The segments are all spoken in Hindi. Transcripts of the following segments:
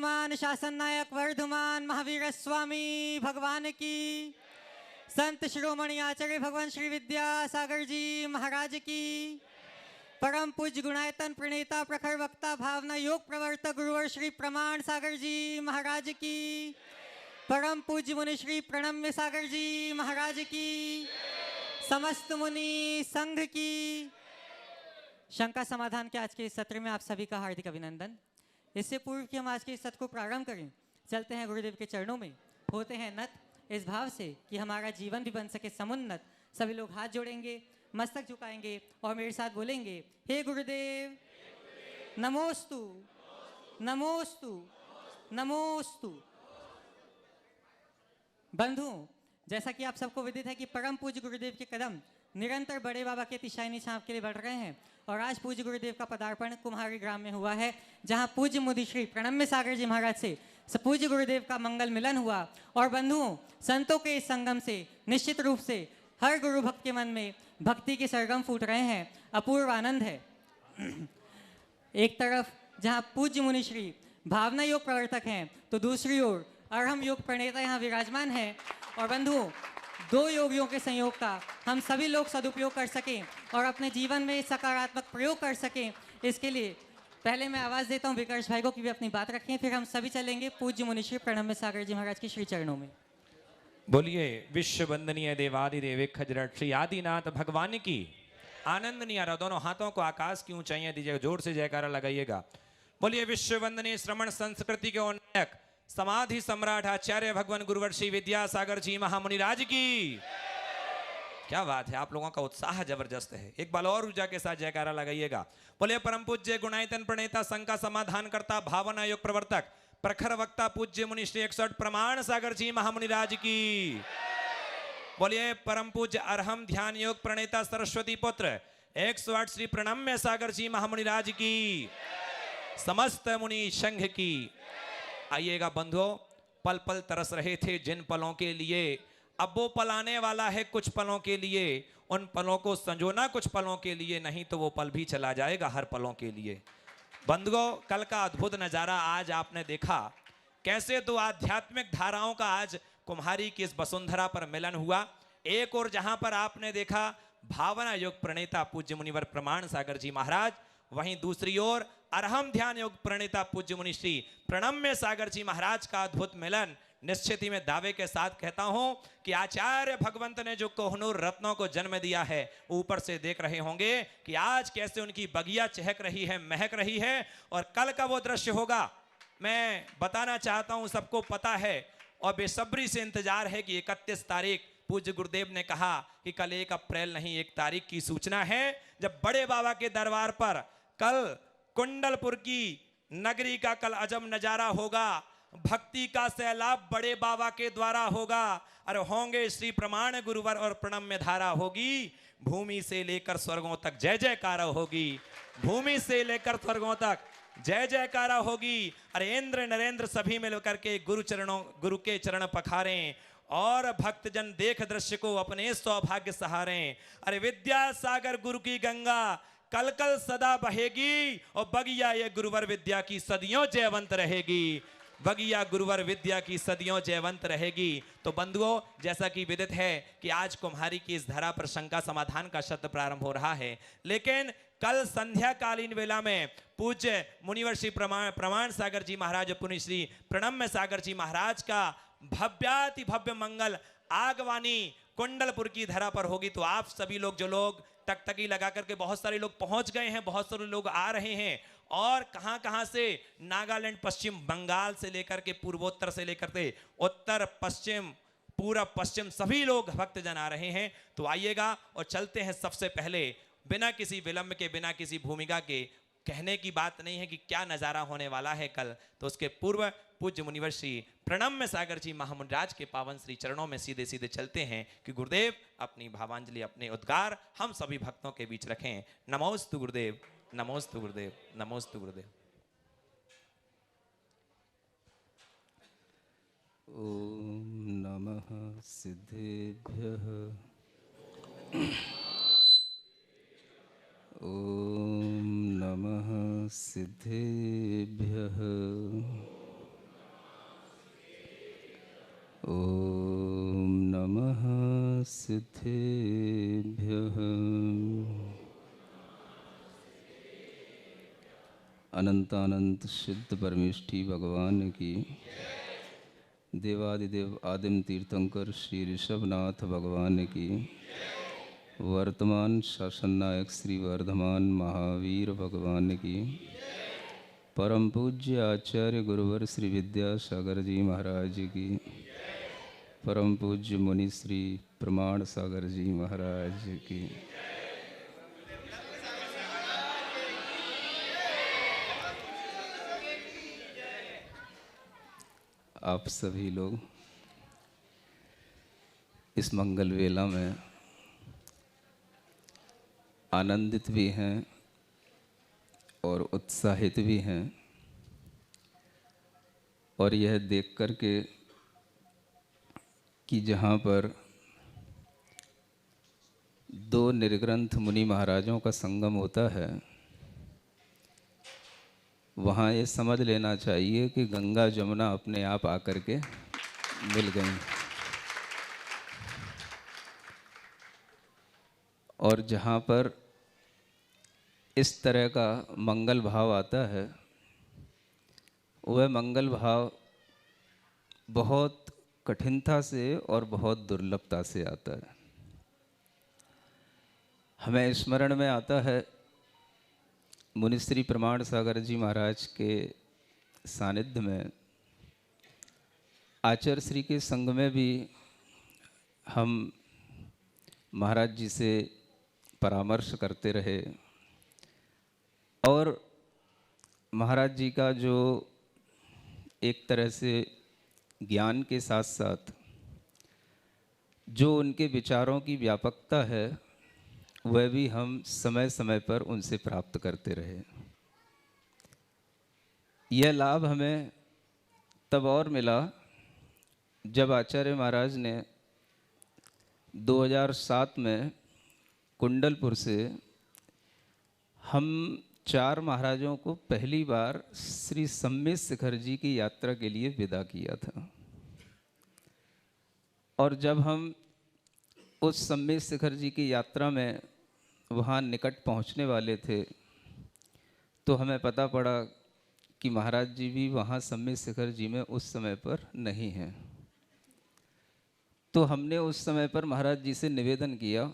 वर्तमान शासन नायक वर्धमान महावीर स्वामी भगवान की, संत शिरोमणि आचार्य भगवान श्री विद्यासागर जी महाराज की, परम पूज्य गुणायतन प्रणेता प्रखर वक्ता भावना योग प्रवर्तक गुरुवर श्री प्रमाण सागर जी महाराज की, परम पूज्य मुनि श्री प्रणम्य सागर जी महाराज की, समस्त मुनि संघ की। शंका समाधान के आज के इस सत्र में आप सभी का हार्दिक अभिनंदन। इससे पूर्व कि हम आज के इस सत्र को प्रारंभ करें, चलते हैं गुरुदेव के चरणों में, होते हैं नत इस भाव से कि हमारा जीवन भी बन सके समुन्नत। सभी लोग हाथ जोड़ेंगे, मस्तक झुकाएंगे और मेरे साथ बोलेंगे, हे गुरुदेव नमोस्तु नमोस्तु नमोस्तु। बंधुओं, जैसा कि आप सबको विदित है कि परम पूज्य गुरुदेव के कदम निरंतर बड़े बाबा के अतिशायनी छाप के लिए बढ़ रहे हैं और आज पूज्य गुरुदेव का पदार्पण कुम्हारी ग्राम में हुआ है, जहां पूज्य मुनि श्री प्रणम्य सागर जी महाराज से पूज्य गुरुदेव का मंगल मिलन हुआ। और बंधुओं, संतों के इस संगम से निश्चित रूप से हर गुरु भक्त के मन में भक्ति के सरगम फूट रहे हैं, अपूर्व आनंद है। एक तरफ जहां पूज्य मुनि श्री भावना योग प्रवर्तक हैं, तो दूसरी ओर अरहम योग प्रणेता यहाँ विराजमान है। और बंधुओं, दो योगियों के संयोग का हम सभी लोग सदुपयोग कर सकें और अपने जीवन में सकारात्मक प्रयोग कर सकें, इसके लिए पहले मैं आवाज देता हूं विकर्ष भाई को कि वे अपनी बात रखें, फिर हम सभी चलेंगे पूज्य मुनि श्री प्रणम्य सागर जी महाराज के श्री चरणों में। बोलिए विश्व वंदनीय देवादिदेव खजरट श्री आदिनाथ भगवान की आनंद नहीं आ रहा, दोनों हाथों को आकाश की ऊंचाइयां दीजिएगा, जोर से जयकारा लगाइएगा। बोलिए विश्व वंदनीय श्रमण संस्कृति के नायक समाधि सम्राट आचार्य भगवान गुरुवर श्री विद्यासागर जी महामुनिराज की। क्या बात है, आप लोगों का उत्साह जबरदस्त है, एक बार और ऊर्जा के साथ जयकारा लगाइएगा। बोलिए परम पूज्य गुणायतन प्रणेता संघ का समाधान करता भावना योग प्रवर्तक प्रखर वक्ता पूज्य मुनि श्री 61 प्रमाण सागर जी महामुनिराज की। बोलिए परम पूज्य अरहम ध्यान योग प्रणेता सरस्वती पुत्र 108 श्री प्रणम्य सागर जी महामुनिराज की, समस्त मुनि संघ की। आइएगा बंधुओं, पल पल तरस रहे थे जिन पलों के लिए, अब वो पल आने वाला है कुछ पलों के लिए। उन पलों को संजोना कुछ पलों के लिए, नहीं तो वो पल भी चला जाएगा हर पलों के लिए। बंधुओं, कल का अद्भुत नजारा आज आपने देखा, कैसे दो आध्यात्मिक धाराओं का आज कुम्हारी की इस वसुंधरा पर मिलन हुआ। एक और जहां पर आपने देखा भावना योग प्रणेता पूज्य मुनिवर प्रमाण सागर जी महाराज, वहीं दूसरी ओर अरहम ध्यान योग प्रणेता पूज्य मुनि श्री प्रणम्य सागर जी महाराज का अद्भुत मिलन। निश्चित ही मैं दावे के साथ कहता हूं कि आचार्य भगवंत ने जो कोहनूर रत्नों को जन्म दिया है, ऊपर से देख रहे होंगे कि आज कैसे उनकी बगिया चहक रही है, महक रही है। और कल का वो दृश्य होगा, मैं बताना चाहता हूं, सबको पता है और बेसब्री से इंतजार है कि 31 तारीख पूज्य गुरुदेव ने कहा कि कल 1 अप्रैल नहीं 1 तारीख की सूचना है, जब बड़े बाबा के दरबार पर कल कुंडलपुर की नगरी का कल अजब नजारा होगा। भक्ति का सैलाब बड़े बाबा के द्वारा होगा। अरे होंगे श्री प्रमाण गुरुवर और प्रणम्य धारा होगी, भूमि से लेकर स्वर्गों तक जय जयकार होगी, भूमि से लेकर स्वर्गों तक जय जयकारा होगी। अरे इंद्र नरेंद्र सभी मिलकर के गुरु के चरण पखारें और भक्तजन देख दृश्य को अपने सौभाग्य सहारें। अरे विद्यासागर गुरु की गंगा कल कल सदा बहेगी और बगिया ये गुरुवर विद्या की सदियों जयवंत रहेगी, बगिया गुरुवर विद्या की सदियों जयवंत रहेगी। तो बंधुओं, जैसा कि विदित है कि आज कुम्हारी की इस धरा पर शंका समाधान का शब्द प्रारंभ हो रहा है, लेकिन कल संध्या कालीन वेला में पूज्य मुनिवर श्री प्रमाण सागर जी महाराज पुनि श्री प्रणम्य सागर जी महाराज का भव्याति भव्य मंगल आगवानी कुंडलपुर की धरा पर होगी। तो आप सभी लोग, जो लोग टकटकी लगा करके, बहुत सारे लोग पहुंच गए हैं, बहुत सारे लोग आ रहे हैं, और कहां कहां से, नागालैंड, पश्चिम बंगाल से लेकर के पूर्वोत्तर से लेकर के उत्तर पश्चिम पूर्व पश्चिम सभी लोग भक्तजन आ रहे हैं। तो आइएगा और चलते हैं। सबसे पहले बिना किसी विलंब के, बिना किसी भूमिका के, कहने की बात नहीं है कि क्या नजारा होने वाला है कल, तो उसके पूर्व पूज्य मुनिवर श्री प्रणम्य सागर जी महामुनिराज के पावन श्री चरणों में सीधे सीधे चलते हैं कि गुरुदेव अपनी भावांजलि, अपने उद्गार हम सभी भक्तों के बीच रखें। नमोस्तु गुरुदेव, नमोस्तु गुरुदेव, नमोस्तु गुरुदेव। ओम नमः सिद्धेभ्यः। ओम नमः सिद्धेभ्यः। सिद्धिभ्यः अनंतानंत सिद्ध परमेष्ठी भगवान की, देवादिदेव आदिम तीर्थंकर श्री ऋषभनाथ भगवान की, वर्तमान शासन नायक श्री वर्धमान महावीर भगवान की, परम पूज्य आचार्य गुरुवर श्री विद्यासागर जी महाराज की, परम पूज्य मुनि श्री प्रमाण सागर जी महाराज की, आप सभी लोग इस मंगल वेला में आनंदित भी हैं और उत्साहित भी हैं, और यह देख कर के कि जहाँ पर दो निर्ग्रंथ मुनि महाराजों का संगम होता है, वहाँ ये समझ लेना चाहिए कि गंगा जमुना अपने आप आकर के मिल गई। और जहाँ पर इस तरह का मंगल भाव आता है, वह मंगल भाव बहुत कठिनता से और बहुत दुर्लभता से आता है। हमें स्मरण में आता है मुनिश्री प्रमाण सागर जी महाराज के सानिध्य में, आचार्य श्री के संग में भी हम महाराज जी से परामर्श करते रहे, और महाराज जी का जो एक तरह से ज्ञान के साथ साथ जो उनके विचारों की व्यापकता है, वह भी हम समय समय पर उनसे प्राप्त करते रहे। यह लाभ हमें तब और मिला जब आचार्य महाराज ने 2007 में कुंडलपुर से हम 4 महाराजों को पहली बार श्री सम्मेद शिखर जी की यात्रा के लिए विदा किया था। और जब हम उस सम्मेद शिखर जी की यात्रा में वहाँ निकट पहुँचने वाले थे, तो हमें पता पड़ा कि महाराज जी भी वहाँ सम्मेद शिखर जी में उस समय पर नहीं हैं। तो हमने उस समय पर महाराज जी से निवेदन किया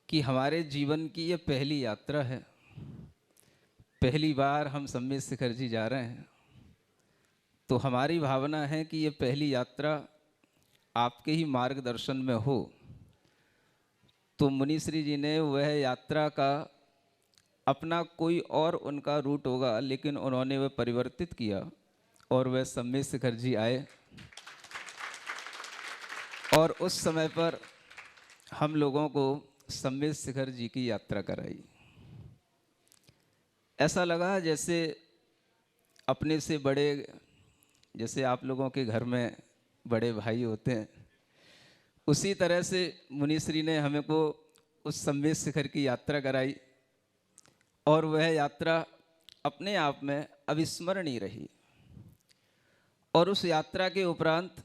कि हमारे जीवन की ये पहली यात्रा है, पहली बार हम सम्मेद शिखर जी जा रहे हैं, तो हमारी भावना है कि ये पहली यात्रा आपके ही मार्गदर्शन में हो। तो मुनिश्री जी ने वह यात्रा का अपना कोई और उनका रूट होगा, लेकिन उन्होंने वह परिवर्तित किया और वह सम्मेद शिखर जी आए, और उस समय पर हम लोगों को सम्मेद शिखर जी की यात्रा कराई। ऐसा लगा जैसे अपने से बड़े, जैसे आप लोगों के घर में बड़े भाई होते हैं, उसी तरह से मुनिश्री ने हमें को उस सम्मेद शिखर की यात्रा कराई, और वह यात्रा अपने आप में अविस्मरणीय रही। और उस यात्रा के उपरांत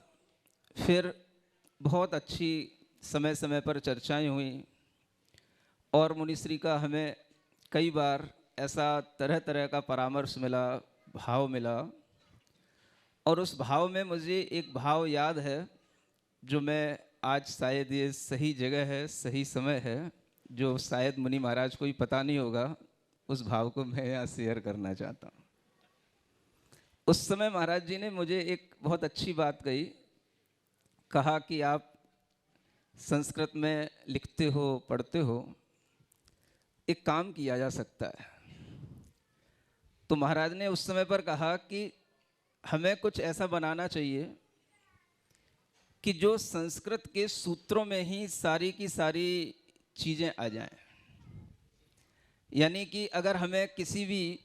फिर बहुत अच्छी समय समय पर चर्चाएं हुई, और मुनिश्री का हमें कई बार ऐसा तरह तरह का परामर्श मिला, भाव मिला। और उस भाव में मुझे एक भाव याद है जो मैं आज, शायद ये सही जगह है, सही समय है, जो शायद मुनि महाराज को ही पता नहीं होगा, उस भाव को मैं यहाँ शेयर करना चाहता हूँ। उस समय महाराज जी ने मुझे एक बहुत अच्छी बात कही, कहा कि आप संस्कृत में लिखते हो, पढ़ते हो, एक काम किया जा सकता है। तो महाराज ने उस समय पर कहा कि हमें कुछ ऐसा बनाना चाहिए कि जो संस्कृत के सूत्रों में ही सारी की सारी चीज़ें आ जाएं। यानी कि अगर हमें किसी भी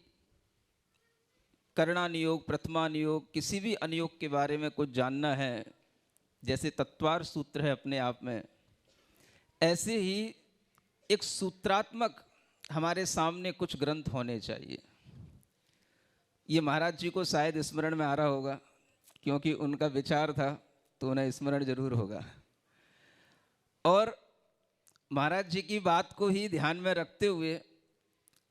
कर्णानुयोग, प्रथमानुयोग, किसी भी अनुयोग के बारे में कुछ जानना है, जैसे तत्वार सूत्र है अपने आप में, ऐसे ही एक सूत्रात्मक हमारे सामने कुछ ग्रंथ होने चाहिए। ये महाराज जी को शायद स्मरण में आ रहा होगा, क्योंकि उनका विचार था तो उन्हें स्मरण जरूर होगा। और महाराज जी की बात को ही ध्यान में रखते हुए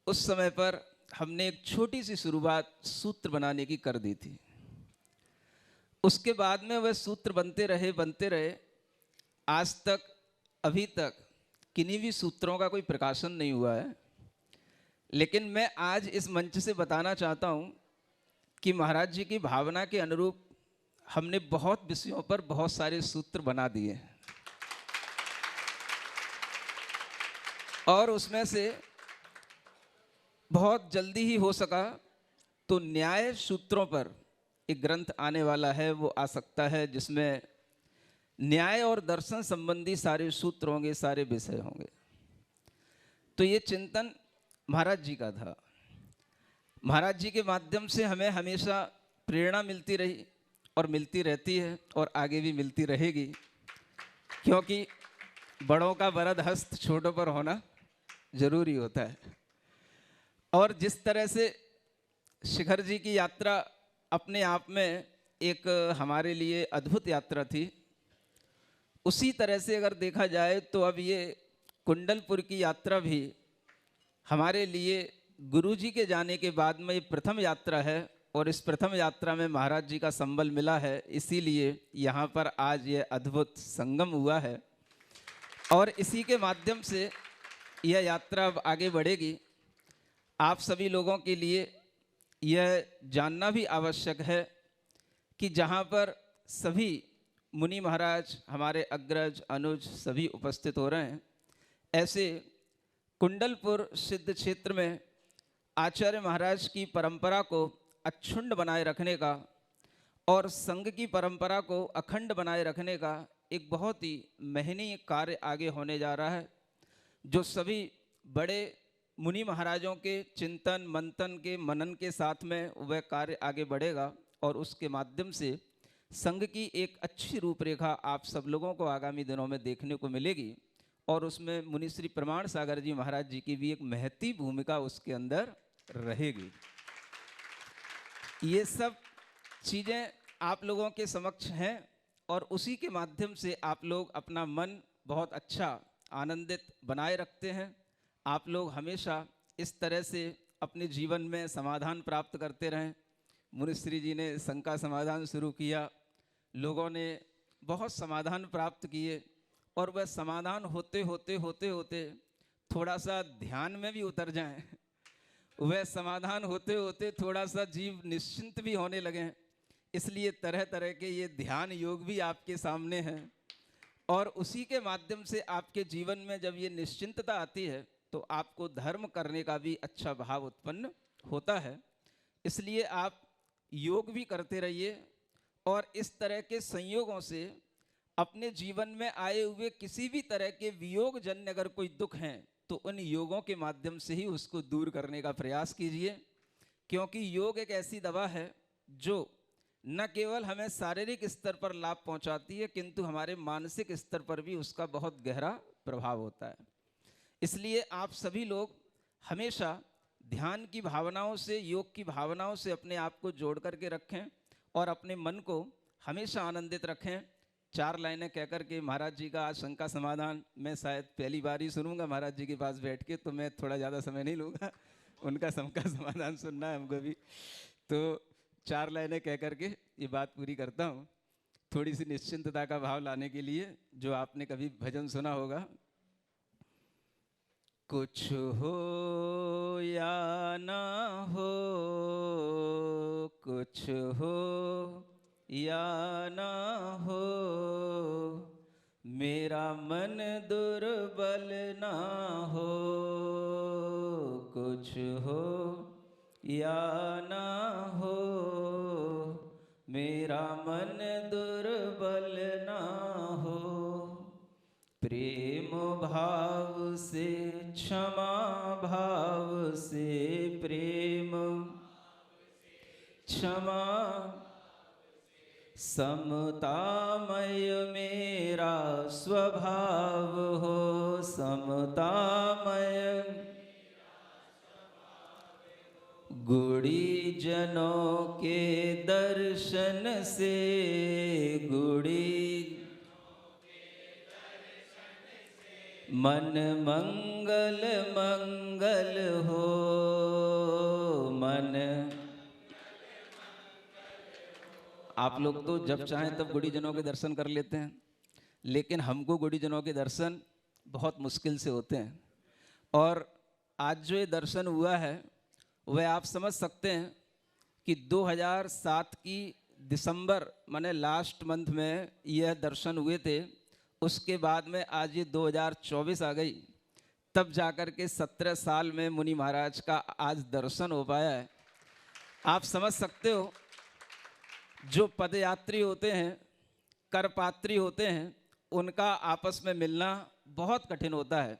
उस समय पर हमने एक छोटी सी शुरुआत सूत्र बनाने की कर दी थी। उसके बाद में वह सूत्र बनते रहे। आज तक अभी तक किन्हीं भी सूत्रों का कोई प्रकाशन नहीं हुआ है, लेकिन मैं आज इस मंच से बताना चाहता हूँ कि महाराज जी की भावना के अनुरूप हमने बहुत विषयों पर बहुत सारे सूत्र बना दिए और उसमें से बहुत जल्दी ही हो सका तो न्याय सूत्रों पर एक ग्रंथ आने वाला है, वो आ सकता है, जिसमें न्याय और दर्शन संबंधी सारे सूत्र होंगे, सारे विषय होंगे। तो ये चिंतन महाराज जी का था। महाराज जी के माध्यम से हमें हमेशा प्रेरणा मिलती रही और मिलती रहती है और आगे भी मिलती रहेगी, क्योंकि बड़ों का वरद हस्त छोटों पर होना जरूरी होता है। और जिस तरह से शिखर जी की यात्रा अपने आप में एक हमारे लिए अद्भुत यात्रा थी, उसी तरह से अगर देखा जाए तो अब ये कुंडलपुर की यात्रा भी हमारे लिए गुरु जी के जाने के बाद में ये प्रथम यात्रा है और इस प्रथम यात्रा में महाराज जी का संबल मिला है, इसीलिए यहाँ पर आज ये अद्भुत संगम हुआ है और इसी के माध्यम से यह यात्रा अब आगे बढ़ेगी। आप सभी लोगों के लिए यह जानना भी आवश्यक है कि जहाँ पर सभी मुनि महाराज, हमारे अग्रज, अनुज सभी उपस्थित हो रहे हैं, ऐसे कुंडलपुर सिद्ध क्षेत्र में आचार्य महाराज की परंपरा को अक्षुण्ण बनाए रखने का और संघ की परंपरा को अखंड बनाए रखने का एक बहुत ही महनीय कार्य आगे होने जा रहा है, जो सभी बड़े मुनि महाराजों के चिंतन मंथन के मनन के साथ में वह कार्य आगे बढ़ेगा और उसके माध्यम से संघ की एक अच्छी रूपरेखा आप सब लोगों को आगामी दिनों में देखने को मिलेगी और उसमें मुनि श्री प्रमाण सागर जी महाराज जी की भी एक महती भूमिका उसके अंदर रहेगी। ये सब चीज़ें आप लोगों के समक्ष हैं और उसी के माध्यम से आप लोग अपना मन बहुत अच्छा आनंदित बनाए रखते हैं। आप लोग हमेशा इस तरह से अपने जीवन में समाधान प्राप्त करते रहें। मुनिश्री जी ने संघ का समाधान शुरू किया, लोगों ने बहुत समाधान प्राप्त किए और वह समाधान होते होते थोड़ा सा ध्यान में भी उतर जाएं, वह समाधान होते होते थोड़ा सा जीव निश्चिंत भी होने लगे। इसलिए तरह तरह के ये ध्यान योग भी आपके सामने हैं और उसी के माध्यम से आपके जीवन में जब ये निश्चिंतता आती है तो आपको धर्म करने का भी अच्छा भाव उत्पन्न होता है। इसलिए आप योग भी करते रहिए और इस तरह के संयोगों से अपने जीवन में आए हुए किसी भी तरह के वियोग जन्य अगर कोई दुख हैं तो उन योगों के माध्यम से ही उसको दूर करने का प्रयास कीजिए, क्योंकि योग एक ऐसी दवा है जो न केवल हमें शारीरिक स्तर पर लाभ पहुंचाती है किंतु हमारे मानसिक स्तर पर भी उसका बहुत गहरा प्रभाव होता है। इसलिए आप सभी लोग हमेशा ध्यान की भावनाओं से, योग की भावनाओं से अपने आप को जोड़ करके रखें और अपने मन को हमेशा आनंदित रखें। 4 लाइनें कहकर के महाराज जी का आज शंका का समाधान मैं शायद पहली बार ही सुनूंगा महाराज जी के पास बैठ के, तो मैं थोड़ा ज़्यादा समय नहीं लूँगा, उनका शंका का समाधान सुनना है हमको भी। तो 4 लाइनें कह करके ये बात पूरी करता हूँ, थोड़ी सी निश्चिंतता का भाव लाने के लिए। जो आपने कभी भजन सुना होगा, कुछ हो या ना हो, कुछ हो या ना हो, मेरा मन दुर्बल ना हो, कुछ हो या ना हो, मेरा मन दुर्बल ना हो, प्रेम भाव से, क्षमा भाव से, प्रेम क्षमा, समतामय मेरा स्वभाव हो, समतामय गुड़ी जनों के दर्शन से, गुड़ी मन मंगल मंगल हो, मन। आप लोग तो जब चाहें तब गुड़ीजनों के दर्शन कर लेते हैं, लेकिन हमको गुड़ीजनों के दर्शन बहुत मुश्किल से होते हैं। और आज जो ये दर्शन हुआ है वह आप समझ सकते हैं कि 2007 की दिसंबर माने लास्ट मंथ में यह दर्शन हुए थे। उसके बाद में आज ये 2024 आ गई, तब जाकर के 17 साल में मुनि महाराज का आज दर्शन हो पाया है। आप समझ सकते हो, जो पदयात्री होते हैं, करपात्री होते हैं, उनका आपस में मिलना बहुत कठिन होता है।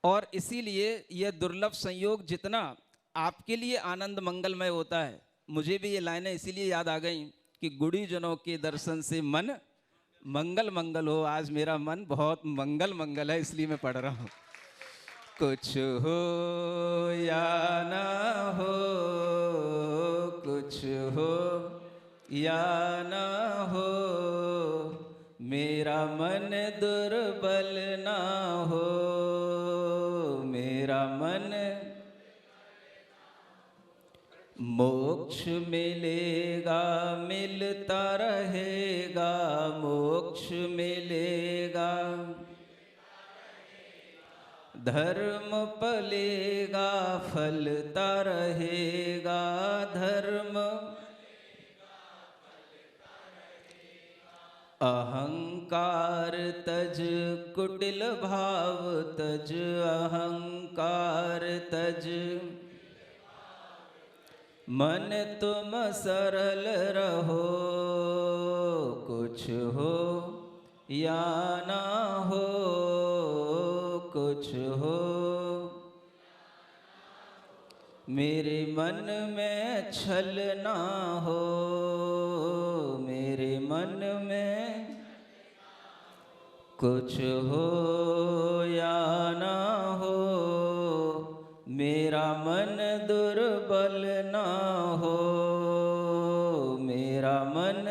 और इसीलिए यह दुर्लभ संयोग जितना आपके लिए आनंद मंगलमय होता है, मुझे भी ये लाइनें इसीलिए याद आ गई कि गुड़ीजनों के दर्शन से मन मंगल मंगल हो। आज मेरा मन बहुत मंगल मंगल है, इसलिए मैं पढ़ रहा हूँ। कुछ हो या ना हो, कुछ हो या ना हो, मेरा मन दुर्बल ना हो, मेरा मन। मोक्ष मिलेगा मिलता रहेगा, मोक्ष मिलेगा, धर्म पलेगा फलता रहेगा, धर्म। अहंकार तज कुटिल भाव तज, अहंकार तज, मन तुम सरल रहो, कुछ हो या ना हो, कुछ हो। मेरे मन में छल ना हो, मेरे मन में कुछ हो या ना हो, मेरा मन दुर्बल ना हो, मेरा मन।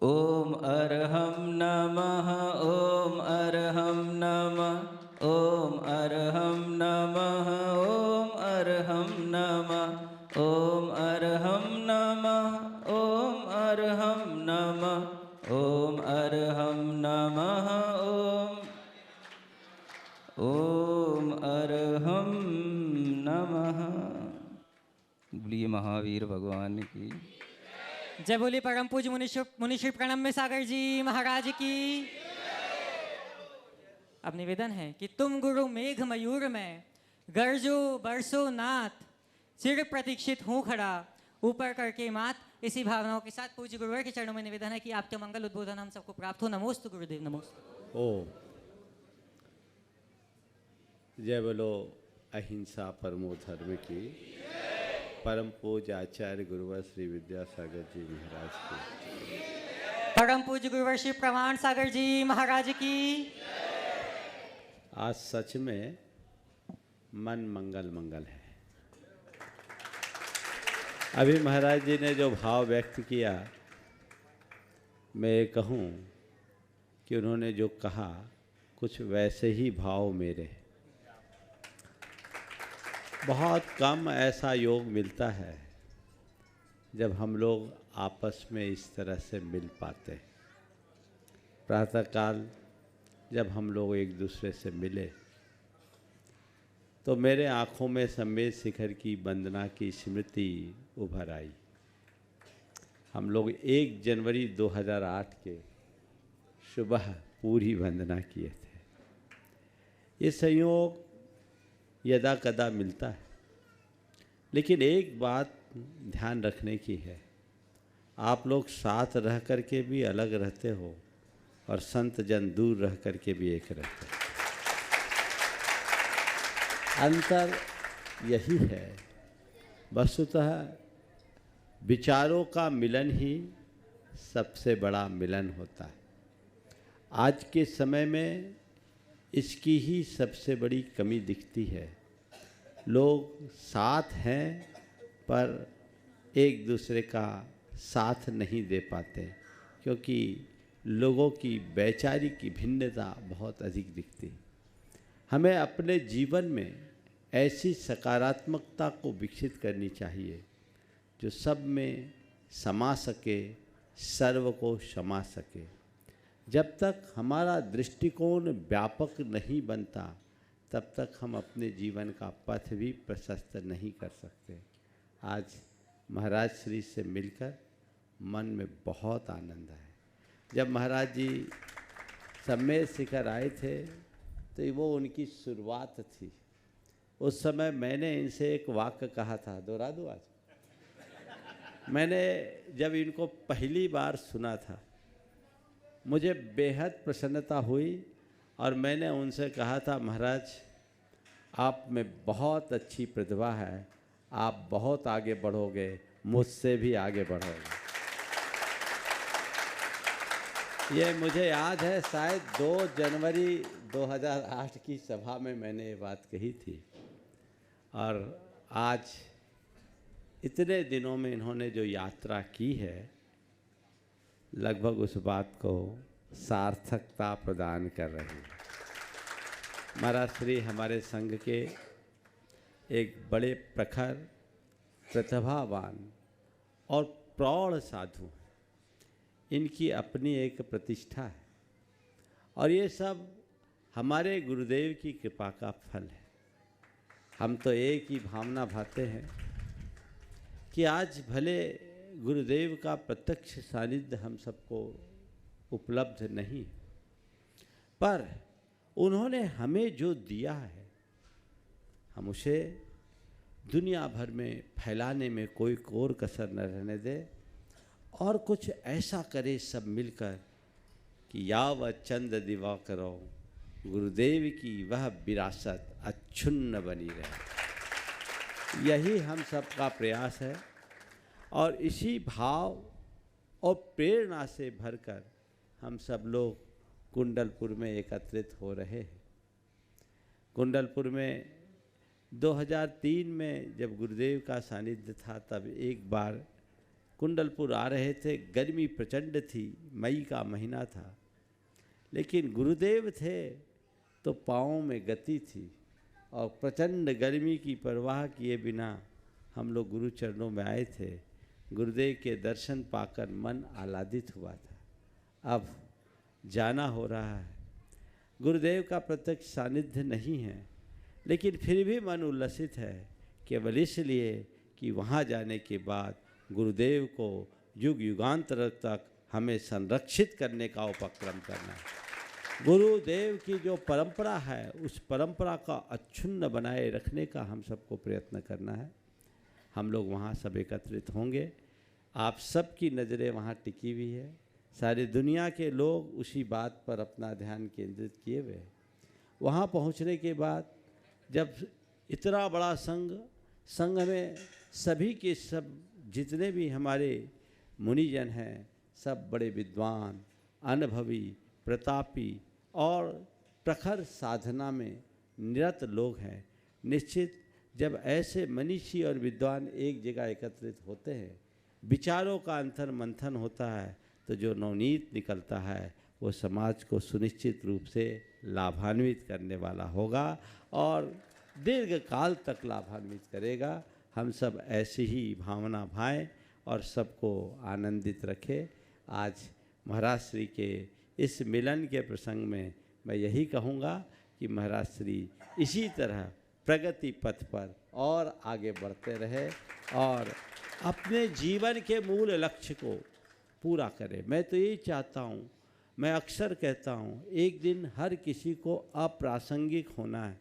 ओम अरहम नमः, ओम अरहम नमः, ओम अरहम नमः, ओम अरहम नमः, ओम अरहम नमः, ओम अरहम नमः, ओम अरहम नमः, ओम अरहम नमः। बोलिए महावीर भगवान की जय। बोलिए परम पूज्य मुनिश्री प्रणम्य सागर जी महाराज की। अब निवेदन है कि तुम गुरु मेघ मयूर में गरजो बरसो नाथ, चिर प्रतीक्षित हूँ खड़ा ऊपर करके मात। इसी भावनाओं के साथ पूज्य गुरुवर के चरणों में निवेदन है कि आपके मंगल उद्बोधन हम सबको प्राप्त हो। नमोस्तु गुरुदेव, नमोस्तु। ओ जय बोलो अहिंसा परमो धर्म की। परम पूज्य आचार्य गुरुवर श्री विद्यासागर जी महाराज की। परम पूज्य गुरुवर श्री प्रमाण सागर जी महाराज की। आज सच में मन मंगल मंगल है। अभी महाराज जी ने जो भाव व्यक्त किया, मैं ये कहूँ कि उन्होंने जो कहा कुछ वैसे ही भाव मेरे। बहुत कम ऐसा योग मिलता है जब हम लोग आपस में इस तरह से मिल पाते हैं। प्रातःकाल जब हम लोग एक दूसरे से मिले तो मेरे आँखों में संवेद शिखर की वंदना की स्मृति उभर आई। हम लोग 1 जनवरी 2008 के सुबह पूरी वंदना किए थे। ये संयोग यदा कदा मिलता है, लेकिन एक बात ध्यान रखने की है, आप लोग साथ रह कर के भी अलग रहते हो और संत जन दूर रह कर के भी एक रहते हैं। अंतर यही है। वस्तुतः विचारों का मिलन ही सबसे बड़ा मिलन होता है। आज के समय में इसकी ही सबसे बड़ी कमी दिखती है। लोग साथ हैं पर एक दूसरे का साथ नहीं दे पाते, क्योंकि लोगों की वैचारिक की भिन्नता बहुत अधिक दिखती है। हमें अपने जीवन में ऐसी सकारात्मकता को विकसित करनी चाहिए जो सब में समा सके, सर्व को क्षमा सके। जब तक हमारा दृष्टिकोण व्यापक नहीं बनता तब तक हम अपने जीवन का पथ भी प्रशस्त नहीं कर सकते। आज महाराज श्री से मिलकर मन में बहुत आनंद है। जब महाराज जी सम्मेद शिखर आए थे तो वो उनकी शुरुआत थी। उस समय मैंने इनसे एक वाक्य कहा था, दोहरा दूँ आज। मैंने जब इनको पहली बार सुना था मुझे बेहद प्रसन्नता हुई और मैंने उनसे कहा था, महाराज आप में बहुत अच्छी प्रतिभा है, आप बहुत आगे बढ़ोगे, मुझसे भी आगे बढ़ोगे। ये मुझे याद है, शायद 2 जनवरी 2008 की सभा में मैंने ये बात कही थी और आज इतने दिनों में इन्होंने जो यात्रा की है लगभग उस बात को सार्थकता प्रदान कर रही है। महाराज श्री हमारे संघ के एक बड़े प्रखर, प्रतिभावान और प्रौढ़ साधु हैं। इनकी अपनी एक प्रतिष्ठा है और ये सब हमारे गुरुदेव की कृपा का फल है। हम तो एक ही भावना भाते हैं कि आज भले गुरुदेव का प्रत्यक्ष सानिध्य हम सबको उपलब्ध नहीं, पर उन्होंने हमें जो दिया है हम उसे दुनिया भर में फैलाने में कोई कोर कसर न रहने दे और कुछ ऐसा करे सब मिलकर कि याव चंद दिवा करो, गुरुदेव की वह विरासत अक्षुण्ण बनी रहे। यही हम सबका प्रयास है और इसी भाव और प्रेरणा से भरकर हम सब लोग कुंडलपुर में एकत्रित हो रहे हैं। कुंडलपुर में 2003 में जब गुरुदेव का सानिध्य था तब एक बार कुंडलपुर आ रहे थे। गर्मी प्रचंड थी, मई का महीना था, लेकिन गुरुदेव थे तो पाँव में गति थी और प्रचंड गर्मी की परवाह किए बिना हम लोग गुरु चरणों में आए थे। गुरुदेव के दर्शन पाकर मन आह्लादित हुआ था। अब जाना हो रहा है, गुरुदेव का प्रत्यक्ष सानिध्य नहीं है, लेकिन फिर भी मन उल्लसित है, केवल इसलिए कि वहाँ जाने के बाद गुरुदेव को युग युगांतर तक हमें संरक्षित करने का उपक्रम करना है। गुरुदेव की जो परंपरा है उस परंपरा का अक्षुण्ण बनाए रखने का हम सबको प्रयत्न करना है। हम लोग वहाँ सब एकत्रित होंगे। आप सबकी नज़रें वहाँ टिकी हुई है, सारी दुनिया के लोग उसी बात पर अपना ध्यान केंद्रित किए हुए हैं। वहाँ पहुँचने के बाद जब इतना बड़ा संघ में सभी के सब जितने भी हमारे मुनिजन हैं सब बड़े विद्वान, अनुभवी, प्रतापी और प्रखर साधना में निरत लोग हैं। निश्चित जब ऐसे मनीषी और विद्वान एक जगह एकत्रित होते हैं, विचारों का अंतर मंथन होता है, तो जो नवनीत निकलता है वो समाज को सुनिश्चित रूप से लाभान्वित करने वाला होगा और दीर्घ काल तक लाभान्वित करेगा। हम सब ऐसी ही भावना भाएं और सबको आनंदित रखें। आज महाराज श्री के इस मिलन के प्रसंग में मैं यही कहूँगा कि महाराज श्री इसी तरह प्रगति पथ पर और आगे बढ़ते रहे और अपने जीवन के मूल लक्ष्य को पूरा करें। मैं तो यही चाहता हूँ, मैं अक्सर कहता हूँ, एक दिन हर किसी को अप्रासंगिक होना है।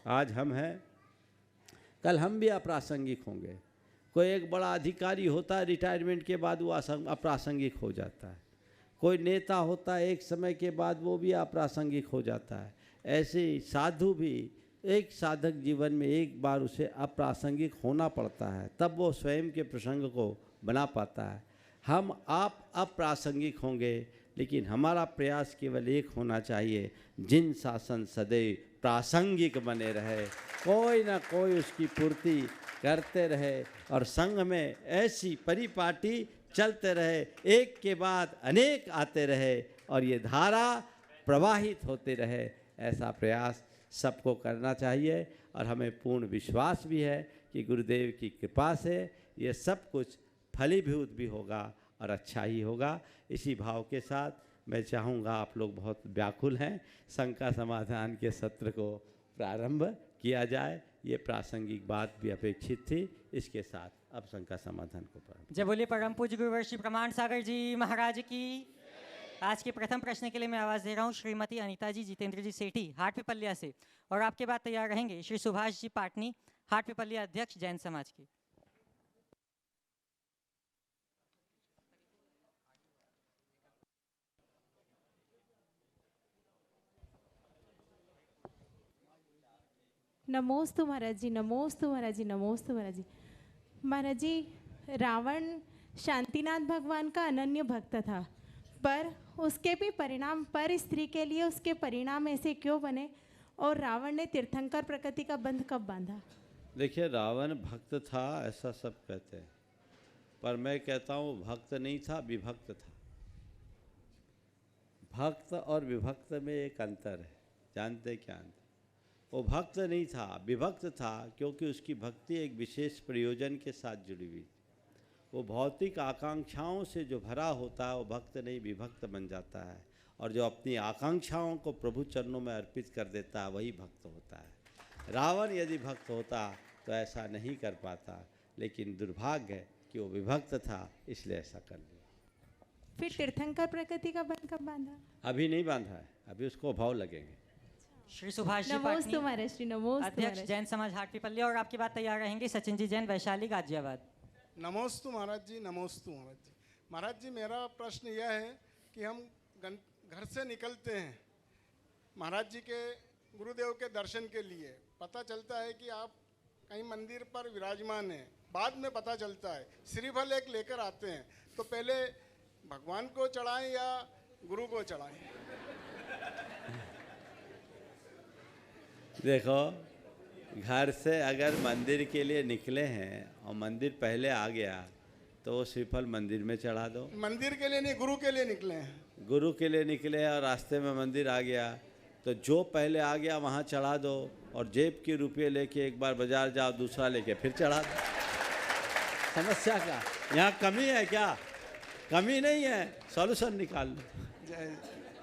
आज हम हैं, कल हम भी अप्रासंगिक होंगे। कोई एक बड़ा अधिकारी होता है, रिटायरमेंट के बाद वो अप्रासंगिक हो जाता है। कोई नेता होता है, एक समय के बाद वो भी अप्रासंगिक हो जाता है। ऐसे ही साधु भी एक साधक जीवन में एक बार उसे अप्रासंगिक होना पड़ता है, तब वो स्वयं के प्रसंग को बना पाता है। हम आप अप्रासंगिक होंगे, लेकिन हमारा प्रयास केवल एक होना चाहिए, जिन शासन सदैव प्रासंगिक बने रहे, कोई ना कोई उसकी पूर्ति करते रहे और संघ में ऐसी परिपाटी चलते रहे, एक के बाद अनेक आते रहे और ये धारा प्रवाहित होते रहे। ऐसा प्रयास सबको करना चाहिए और हमें पूर्ण विश्वास भी है कि गुरुदेव की कृपा से ये सब कुछ फलीभूत भी होगा और अच्छा ही होगा। इसी भाव के साथ मैं चाहूँगा, आप लोग बहुत व्याकुल हैं, शंका समाधान के सत्र को प्रारंभ किया जाए। ये प्रासंगिक बात भी अपेक्षित थी। इसके साथ अब शंका समाधान को प्रारंभ। जय बोलिए परम पूज्य गुरुवर्षी प्रमाण सागर जी महाराज की। आज के प्रथम प्रश्न के लिए मैं आवाज दे रहा हूँ श्रीमती अनीता जी जितेंद्र जी सेठी हाट पिपलिया से, और आपके बाद तैयार रहेंगे श्री सुभाष जी पाटनी हाट पिपलिया अध्यक्ष जैन समाज के। नमोस्तु महाराज जी, नमोस्तु महाराज जी, नमोस्तु महाराज जी। महाराज जी, रावण शांतिनाथ भगवान का अनन्य भक्त था, पर उसके भी परिणाम, पर स्त्री के लिए उसके परिणाम ऐसे क्यों बने, और रावण ने तीर्थंकर प्रकृति का बंध कब बांधा? देखिए, रावण भक्त था ऐसा सब कहते हैं, पर मैं कहता हूँ भक्त नहीं था, विभक्त था। भक्त और विभक्त में एक अंतर है, जानते क्या अंतर? वो भक्त नहीं था, विभक्त था, क्योंकि उसकी भक्ति एक विशेष प्रयोजन के साथ जुड़ी हुई। वो भौतिक आकांक्षाओं से जो भरा होता है वो भक्त नहीं, विभक्त बन जाता है, और जो अपनी आकांक्षाओं को प्रभु चरणों में अर्पित कर देता है वही भक्त होता है। रावण यदि भक्त होता तो ऐसा नहीं कर पाता, लेकिन दुर्भाग्य है कि वो विभक्त था, इसलिए ऐसा कर लिया। फिर तीर्थंकर प्रकृति का बंध कब बांधा? अभी नहीं बांधा है, अभी उसको भाव लगेंगे। श्री सुभाष जी नमोस्तु पाटनी महाराज श्री, नमोस्तु अध्यक्ष महाराज। जैन समाज हाट पिपलिया, और आपके बाद तैयार रहेंगे सचिन जी जैन वैशाली गाजियाबाद। नमोस्तु महाराज जी, नमोस्तु महाराज जी। महाराज जी, मेरा प्रश्न यह है कि हम घर से निकलते हैं महाराज जी के गुरुदेव के दर्शन के लिए, पता चलता है कि आप कहीं मंदिर पर विराजमान हैं, बाद में पता चलता है श्रीफल एक लेकर आते हैं, तो पहले भगवान को चढ़ाएं या गुरु को चढ़ाएं? देखो, घर से अगर मंदिर के लिए निकले हैं और मंदिर पहले आ गया तो वो श्रीफल मंदिर में चढ़ा दो। मंदिर के लिए नहीं, गुरु के लिए निकले हैं। गुरु के लिए निकले हैं और रास्ते में मंदिर आ गया तो जो पहले आ गया वहाँ चढ़ा दो, और जेब के रुपये लेके एक बार बाजार जाओ, दूसरा लेके फिर चढ़ा दो। समस्या का यहाँ कमी है क्या? कमी नहीं है, सॉल्यूशन निकाल लो। जय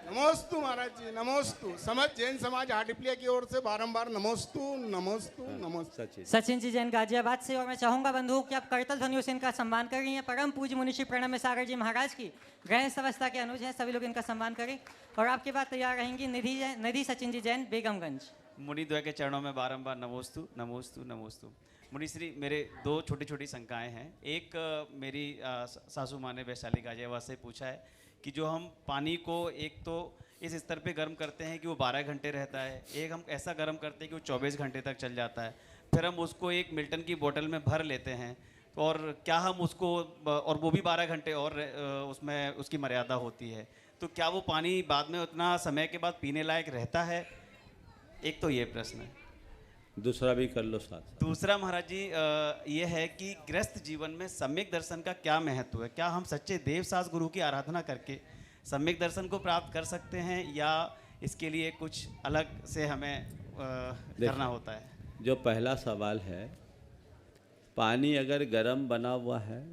नमोस्तु महाराज जी, नमोस्तु। समझ जैन समाज हाटिपलिया की ओर से बारंबार नमोस्तु नमोस्तु नमोस्तु। सचिन, सचिन जी जैन गाजियाबाद से, और मैं चाहूंगा बंधुओं कि आप करतल ध्वनियों से इनका सम्मान कर रही हैं। परम पूज्य मुनिश्री प्रणम्य सागर जी महाराज की गृहस्थ अवस्था के अनुज हैं, सभी लोग इनका सम्मान करें। और आपके बाद तैयार रहेंगी निधि सचिन जी जैन बेगमगंज। मुनिद्वय के चरणों में बारंबार नमोस्तु नमोस्तु नमोस्तु। मुनिश्री, मेरे दो छोटी छोटी शंकाएं हैं। एक, मेरी सासू माँ ने वैशाली गाजियाबाद से पूछा है कि जो हम पानी को एक तो इस स्तर पे गर्म करते हैं कि वो 12 घंटे रहता है, एक हम ऐसा गर्म करते हैं कि वो 24 घंटे तक चल जाता है, फिर हम उसको एक मिल्टन की बोतल में भर लेते हैं, और क्या हम उसको, और वो भी 12 घंटे और उसमें उसकी मर्यादा होती है, तो क्या वो पानी बाद में उतना समय के बाद पीने लायक रहता है? एक तो ये प्रश्न है। दूसरा भी कर लो साथ। दूसरा महाराज जी, ये है कि गृहस्थ जीवन में सम्यक दर्शन का क्या महत्व है? क्या हम सच्चे देवसास गुरु की आराधना करके सम्यक दर्शन को प्राप्त कर सकते हैं, या इसके लिए कुछ अलग से हमें करना होता है? जो पहला सवाल है, पानी अगर गर्म बना हुआ है,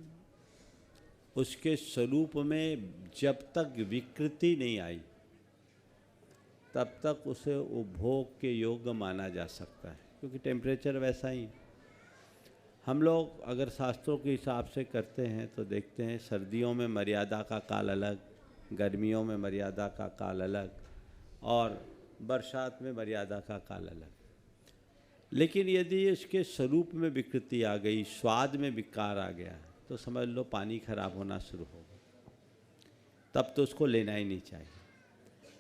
उसके स्वरूप में जब तक विकृति नहीं आई तब तक उसे उपभोग के योग्य माना जा सकता है, क्योंकि टेम्परेचर वैसा ही है। हम लोग अगर शास्त्रों के हिसाब से करते हैं तो देखते हैं सर्दियों में मर्यादा का काल अलग, गर्मियों में मर्यादा का काल अलग, और बरसात में मर्यादा का काल अलग। लेकिन यदि इसके स्वरूप में विकृति आ गई, स्वाद में विकार आ गया, तो समझ लो पानी खराब होना शुरू होगा, तब तो उसको लेना ही नहीं चाहिए।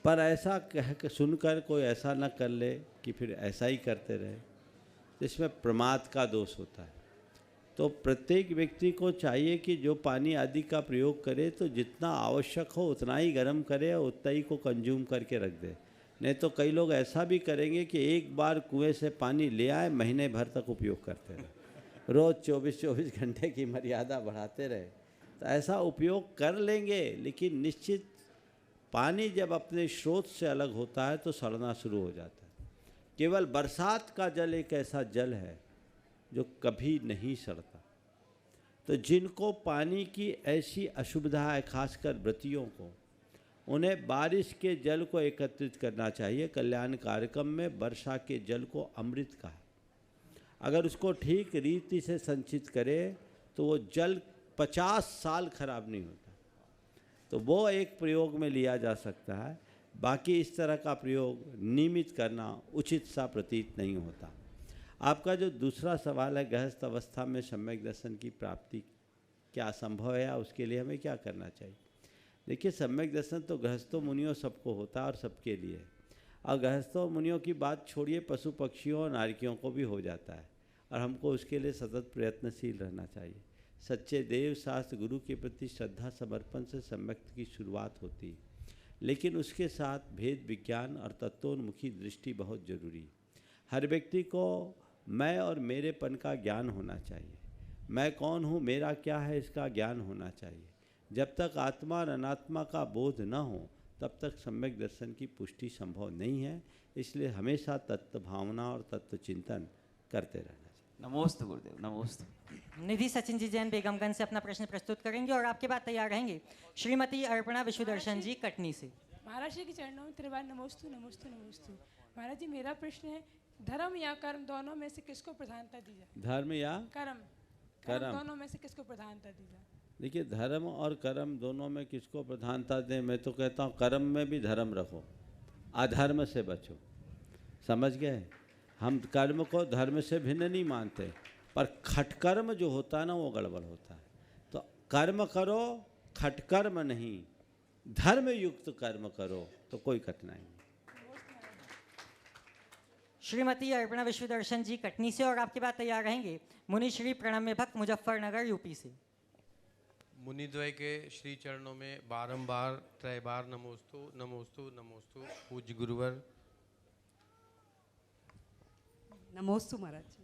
पर ऐसा कह के सुनकर कोई ऐसा न कर ले कि फिर ऐसा ही करते रहे, तो इसमें प्रमाद का दोष होता है। तो प्रत्येक व्यक्ति को चाहिए कि जो पानी आदि का प्रयोग करे तो जितना आवश्यक हो उतना ही गर्म करे और उतना ही को कंज्यूम करके रख दे। नहीं तो कई लोग ऐसा भी करेंगे कि एक बार कुएं से पानी ले आए, महीने भर तक उपयोग करते रहे, रोज़ 24-24 घंटे की मर्यादा बढ़ाते रहे, तो ऐसा उपयोग कर लेंगे, लेकिन निश्चित पानी जब अपने स्रोत से अलग होता है तो सड़ना शुरू हो जाता है। केवल बरसात का जल एक ऐसा जल है जो कभी नहीं सड़ता। तो जिनको पानी की ऐसी असुविधा है, खासकर व्रतियों को, उन्हें बारिश के जल को एकत्रित करना चाहिए। कल्याण कार्यक्रम में वर्षा के जल को अमृत कहा। अगर उसको ठीक रीति से संचित करे तो वो जल 50 साल खराब नहीं होता। तो वो एक प्रयोग में लिया जा सकता है। बाकी इस तरह का प्रयोग नियमित करना उचित सा प्रतीत नहीं होता। आपका जो दूसरा सवाल है, गृहस्थ अवस्था में सम्यक दर्शन की प्राप्ति क्या संभव है या उसके लिए हमें क्या करना चाहिए? देखिए, सम्यक दर्शन तो गृहस्थों मुनियों सबको होता है और सबके लिए। और गृहस्थों मुनियों की बात छोड़िए, पशु पक्षियों और नारिकियों को भी हो जाता है, और हमको उसके लिए सतत प्रयत्नशील रहना चाहिए। सच्चे देव शास्त्र गुरु के प्रति श्रद्धा समर्पण से सम्यक की शुरुआत होती है, लेकिन उसके साथ भेद विज्ञान और तत्वोन्मुखी दृष्टि बहुत जरूरी है। हर व्यक्ति को मैं और मेरेपन का ज्ञान होना चाहिए। मैं कौन हूँ, मेरा क्या है, इसका ज्ञान होना चाहिए। जब तक आत्मा और अनात्मा का बोध न हो तब तक सम्यक दर्शन की पुष्टि संभव नहीं है। इसलिए हमेशा तत्व भावना और तत्व चिंतन करते रहना चाहिए। नमोस्तु गुरुदेव, नमोस्तु। निधि सचिन जी जैन बेगमगंज से अपना प्रश्न प्रस्तुत करेंगे और आपके बाद तैयार रहेंगे श्रीमती अर्पणा विश्वदर्शन जी कटनी से। महाराज जी के चरणों में त्रिवार नमोस्तु नमोस्तु नमोस्तु। महाराज जी, मेरा प्रश्न है, धर्म या कर्म दोनों में से किसको प्रधानता दी जाए? धर्म या कर्म दोनों में से किसको प्रधानता दी जाए? देखिए, धर्म और कर्म दोनों में किसको प्रधानता दें? मैं तो कहता हूँ कर्म में भी धर्म रखो, अधर्म से बचो। समझ गए? हम कर्म को धर्म से भिन्न नहीं मानते, पर खटकर्म जो होता है ना, वो गड़बड़ होता है। तो कर्म करो, खटकर्म नहीं, धर्म युक्त कर्म करो तो कोई कठिनाई नहीं। श्रीमती अर्पणा विश्वदर्शन जी कटनी से और आपके बाद तैयार रहेंगे मुनि श्री प्रणम्य भक्त मुजफ्फरनगर यूपी से। मुनिद्वय के श्री चरणों में बारंबार त्रैबार नमोस्तु नमोस्तु नमोस्तु। पूज्य गुरुवर नमोस्तु। महाराज जी,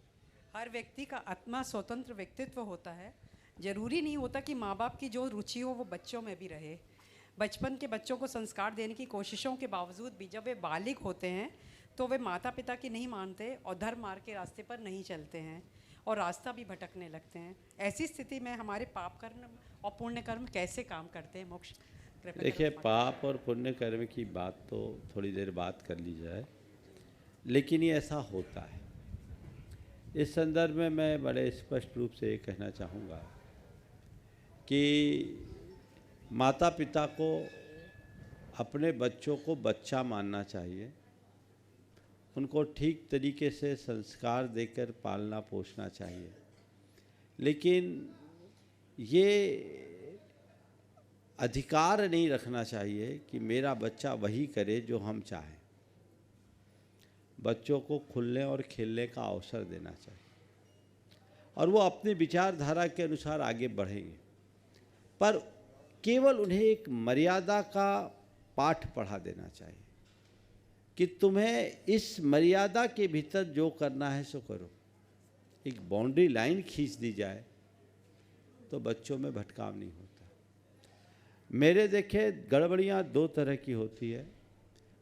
हर व्यक्ति का आत्मा स्वतंत्र व्यक्तित्व होता है। जरूरी नहीं होता कि माँ बाप की जो रुचि हो वो बच्चों में भी रहे। बचपन के बच्चों को संस्कार देने की कोशिशों के बावजूद भी जब वे बालिग होते हैं तो वे माता पिता की नहीं मानते और धर्म मार्ग के रास्ते पर नहीं चलते हैं और रास्ता भी भटकने लगते हैं। ऐसी स्थिति में हमारे पाप कर्म और पुण्य कर्म कैसे काम करते हैं? मोक्ष देखिए, पाप और पुण्य कर्म की बात तो थोड़ी देर बात कर ली जाए, लेकिन ये ऐसा होता है। इस संदर्भ में मैं बड़े स्पष्ट रूप से ये कहना चाहूँगा कि माता पिता को अपने बच्चों को बच्चा मानना चाहिए, उनको ठीक तरीके से संस्कार देकर पालना पोषना चाहिए। लेकिन ये अधिकार नहीं रखना चाहिए कि मेरा बच्चा वही करे जो हम चाहें। बच्चों को खुलने और खेलने का अवसर देना चाहिए और वो अपनी विचारधारा के अनुसार आगे बढ़ेंगे, पर केवल उन्हें एक मर्यादा का पाठ पढ़ा देना चाहिए कि तुम्हें इस मर्यादा के भीतर जो करना है सो करो। एक बाउंड्री लाइन खींच दी जाए तो बच्चों में भटकाव नहीं होता। मेरे देखे गड़बड़ियाँ दो तरह की होती है,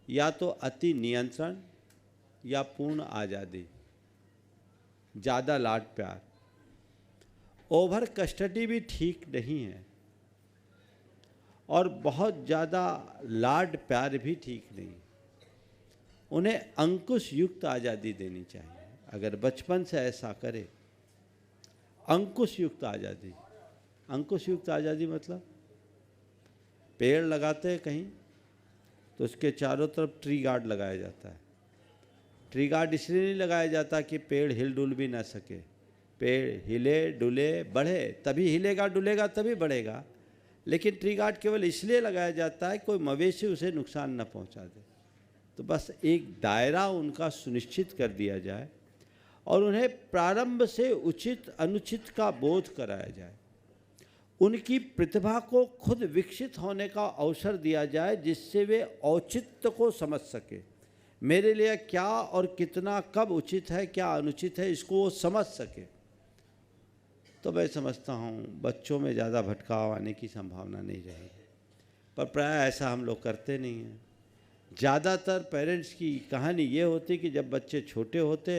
या तो अति नियंत्रण या पूर्ण आज़ादी, ज़्यादा लाड प्यार। ओवर कस्टडी भी ठीक नहीं है और बहुत ज़्यादा लाड प्यार भी ठीक नहीं। उन्हें अंकुश युक्त आज़ादी देनी चाहिए। अगर बचपन से ऐसा करे, अंकुश युक्त आज़ादी। अंकुश युक्त आज़ादी मतलब पेड़ लगाते हैं कहीं तो उसके चारों तरफ ट्री गार्ड लगाया जाता है। ट्री गार्ड इसलिए नहीं लगाया जाता कि पेड़ हिल डुल भी ना सके। पेड़ हिले डुले बढ़े तभी हिलेगा, डुलेगा तभी बढ़ेगा। लेकिन ट्री गार्ड केवल इसलिए लगाया जाता है कोई मवेशी उसे नुकसान न पहुंचा दे। तो बस एक दायरा उनका सुनिश्चित कर दिया जाए और उन्हें प्रारंभ से उचित अनुचित का बोध कराया जाए। उनकी प्रतिभा को खुद विकसित होने का अवसर दिया जाए जिससे वे औचित्य को समझ सके। मेरे लिए क्या और कितना कब उचित है, क्या अनुचित है, इसको वो समझ सके। तो मैं समझता हूँ बच्चों में ज़्यादा भटकाव आने की संभावना नहीं रहेगी। पर प्राय ऐसा हम लोग करते नहीं हैं। ज़्यादातर पेरेंट्स की कहानी ये होती कि जब बच्चे छोटे होते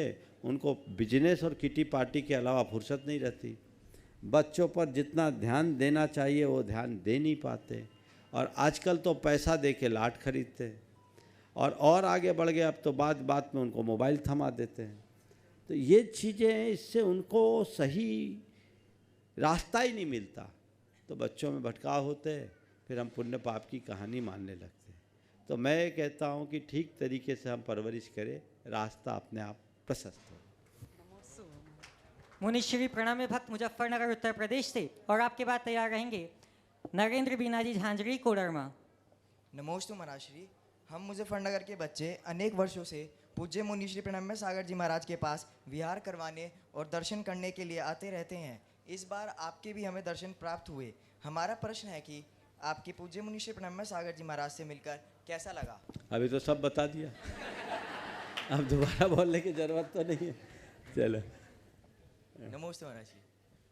उनको बिजनेस और किटी पार्टी के अलावा फुर्सत नहीं रहती। बच्चों पर जितना ध्यान देना चाहिए वो ध्यान दे नहीं पाते, और आजकल तो पैसा दे के लाट खरीदते हैं, और आगे बढ़ गए अब तो बात बात में उनको मोबाइल थमा देते हैं। तो ये चीज़ें, इससे उनको सही रास्ता ही नहीं मिलता, तो बच्चों में भटकाव होते हैं, फिर हम पुण्य पाप की कहानी मानने लगते हैं। तो मैं कहता हूँ कि ठीक तरीके से हम परवरिश करें, रास्ता अपने आप प्रशस्त हो। मुनिश्री प्रणम्य भक्त मुजफ्फरनगर उत्तर प्रदेश से, और आपके बाद तैयार रहेंगे नरेंद्र बीनाजी झांझरी कोडरमा। नमोस्तु महाराज श्री। हम मुजफ्फरनगर के बच्चे अनेक वर्षों से पूज्य मुनिश्री प्रणम्य सागर जी महाराज के पास विहार करवाने और दर्शन करने के लिए आते रहते हैं। इस बार आपके भी हमें दर्शन प्राप्त हुए। हमारा प्रश्न है कि आपके पूज्य मुनिश्री प्रणम्य सागर जी महाराज से मिलकर कैसा लगा? अभी तो सब बता दिया, अब दोबारा बोलने की जरूरत तो नहीं है। चलो, नमोस्तु महाराज जी।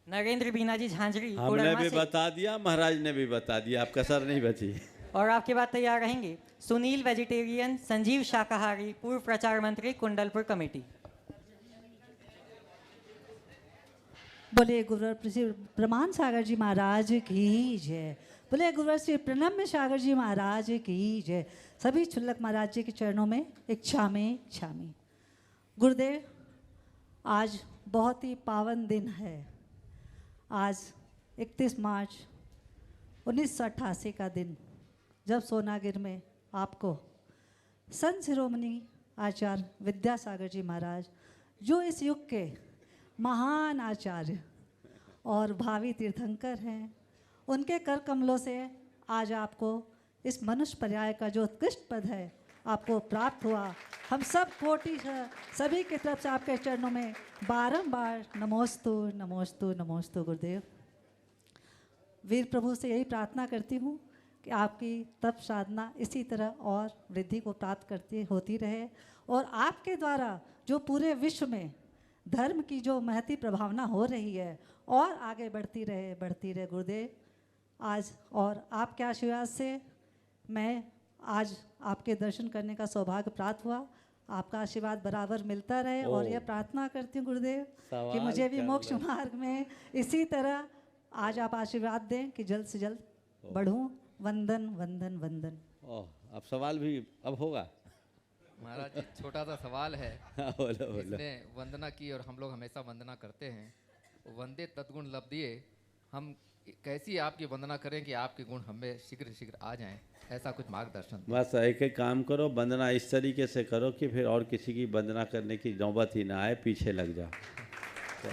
नरेंद्र बीनाजी झांझरी हमने कोडरमा भी से, बता दिया, महाराज ने भी बता दिया, अब कसर नहीं बची। और आपके बाद तैयार रहेंगे सुनील वेजिटेरियन, संजीव शाकाहारी, पूर्व प्रचार मंत्री कुंडलपुर कमेटी। बोले गुरुवर श्री प्रमाण सागर जी महाराज की जय। बोले गुरुवर श्री प्रणम्य सागर जी महाराज की जय। सभी छुल्लक महाराज जी के चरणों में इच्छा में छामी। गुरुदेव, आज बहुत ही पावन दिन है। आज 31 मार्च 1988 का दिन, जब सोनागिर में आपको संत शिरोमणि आचार्य विद्यासागर जी महाराज, जो इस युग के महान आचार्य और भावी तीर्थंकर हैं, उनके कर कमलों से आज आपको इस मनुष्य पर्याय का जो उत्कृष्ट पद है आपको प्राप्त हुआ। हम सब कोटि सभी की तरफ से आपके चरणों में बारंबार नमोस्तु नमोस्तु नमोस्तु। गुरुदेव, वीर प्रभु से यही प्रार्थना करती हूँ कि आपकी तप साधना इसी तरह और वृद्धि को प्राप्त करती होती रहे, और आपके द्वारा जो पूरे विश्व में धर्म की जो महती प्रभावना हो रही है और आगे बढ़ती रहे गुरुदेव। आज और आपके आशीर्वाद से मैं आज आपके दर्शन करने का सौभाग्य प्राप्त हुआ। आपका आशीर्वाद बराबर मिलता रहे, और यह प्रार्थना करती हूँ गुरुदेव कि मुझे भी मोक्ष मार्ग में इसी तरह आज आप आशीर्वाद दें कि जल्द से जल्द बढ़ूं। वंदन वंदन वंदन। अब सवाल भी अब होगा। महाराज जी, छोटा सा सवाल है। बोलो बोलो। इसने वंदना की और हम लोग हमेशा वंदना करते हैं। वंदे तत्गुण लब्धिये, हम कैसी आपकी वंदना करें कि आपके गुण हमें शीघ्र शीघ्र आ जाएं, ऐसा कुछ मार्गदर्शन। बस एक एक काम करो, वंदना इस तरीके से करो कि फिर और किसी की वंदना करने की नौबत ही ना आए, पीछे लग जाओ।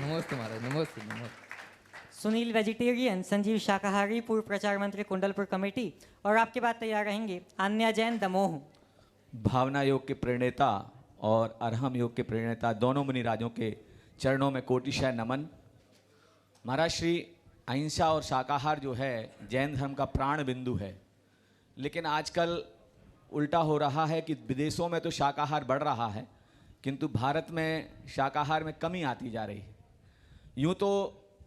नमस्ते महाराज, नमस्ते नमस्ते। सुनील वेजिटेरियन, संजीव शाकाहारी, पूर्व प्रचार मंत्री कुंडलपुर कमेटी, और आपके बाद तैयार रहेंगे आन्या जैन दमोह। भावना योग के प्रणेता और अरहम योग के प्रणेता दोनों मुनिराजों के चरणों में कोटिशय नमन। महाराज श्री, अहिंसा और शाकाहार जो है जैन धर्म का प्राण बिंदु है, लेकिन आजकल उल्टा हो रहा है कि विदेशों में तो शाकाहार बढ़ रहा है, किंतु भारत में शाकाहार में कमी आती जा रही है। यूँ तो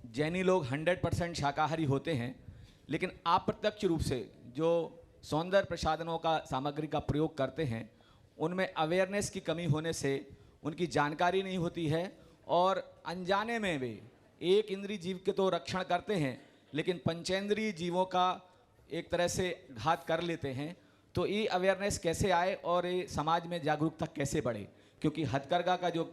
जैनी लोग 100% शाकाहारी होते हैं, लेकिन अप्रत्यक्ष रूप से जो सौंदर्य प्रसाधनों का सामग्री का प्रयोग करते हैं, उनमें अवेयरनेस की कमी होने से उनकी जानकारी नहीं होती है, और अनजाने में वे एक इंद्रिय जीव के तो रक्षण करते हैं, लेकिन पंचेंद्रीय जीवों का एक तरह से घात कर लेते हैं। तो ये अवेयरनेस कैसे आए और ये समाज में जागरूकता कैसे बढ़े, क्योंकि हथकरघा का जो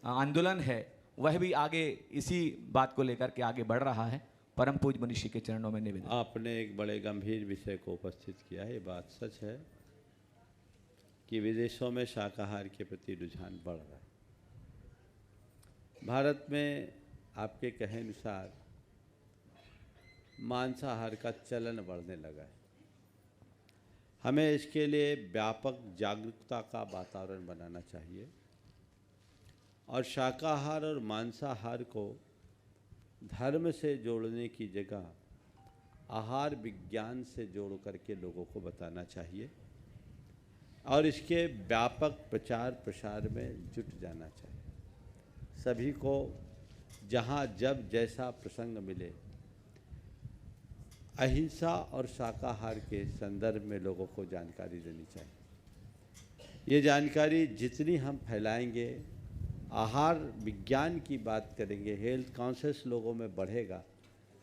आंदोलन है वह भी आगे इसी बात को लेकर के आगे बढ़ रहा है। परम पूज्य मनीषी के चरणों में निवेदन। आपने एक बड़े गंभीर विषय को उपस्थित किया है। ये बात सच है कि विदेशों में शाकाहार के प्रति रुझान बढ़ रहा है। भारत में आपके कहे अनुसार मांसाहार का चलन बढ़ने लगा है। हमें इसके लिए व्यापक जागरूकता का वातावरण बनाना चाहिए, और शाकाहार और मांसाहार को धर्म से जोड़ने की जगह आहार विज्ञान से जोड़ करके लोगों को बताना चाहिए, और इसके व्यापक प्रचार प्रसार में जुट जाना चाहिए। सभी को जहाँ जब जैसा प्रसंग मिले अहिंसा और शाकाहार के संदर्भ में लोगों को जानकारी देनी चाहिए। ये जानकारी जितनी हम फैलाएंगे, आहार विज्ञान की बात करेंगे, हेल्थ कॉन्शियस लोगों में बढ़ेगा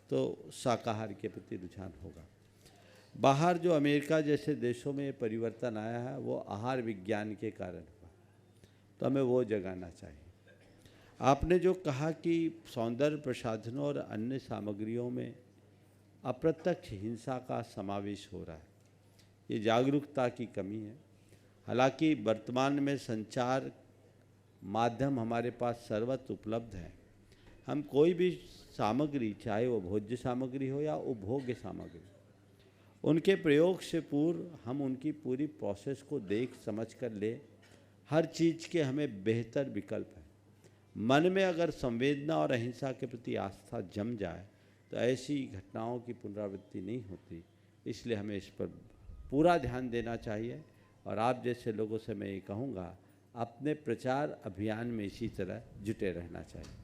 तो शाकाहार के प्रति रुझान होगा। बाहर जो अमेरिका जैसे देशों में ये परिवर्तन आया है वो आहार विज्ञान के कारण हुआ, तो हमें वो जगाना चाहिए। आपने जो कहा कि सौंदर्य प्रसाधनों और अन्य सामग्रियों में अप्रत्यक्ष हिंसा का समावेश हो रहा है, ये जागरूकता की कमी है। हालांकि वर्तमान में संचार माध्यम हमारे पास सर्वत्र उपलब्ध है। हम कोई भी सामग्री, चाहे वो भोज्य सामग्री हो या उपभोग्य सामग्री, उनके प्रयोग से पूर्व हम उनकी पूरी प्रोसेस को देख समझ कर ले। हर चीज़ के हमें बेहतर विकल्प है। मन में अगर संवेदना और अहिंसा के प्रति आस्था जम जाए तो ऐसी घटनाओं की पुनरावृत्ति नहीं होती। इसलिए हमें इस पर पूरा ध्यान देना चाहिए और आप जैसे लोगों से मैं ये कहूँगा, अपने प्रचार अभियान में इसी तरह जुटे रहना चाहिए।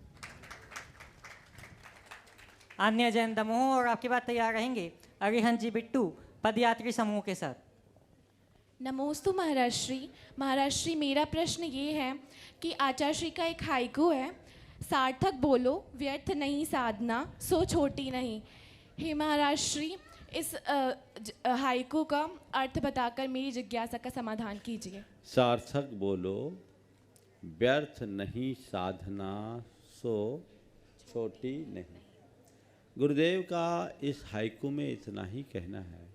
अन्य जैन दमोह और आपके बाद तैयार रहेंगे अरिहंत जी बिट्टू पदयात्री समूह के साथ। नमोस्तु महाराज श्री। महाराज श्री, मेरा प्रश्न ये है कि आचार्य श्री का एक हाइकू है, सार्थक बोलो व्यर्थ नहीं साधना सो छोटी नहीं। हे महाराज श्री, इस हाइकू का अर्थ बताकर मेरी जिज्ञासा का समाधान कीजिए। सार्थक बोलो व्यर्थ नहीं साधना सो छोटी नहीं। गुरुदेव का इस हाइकू में इतना ही कहना है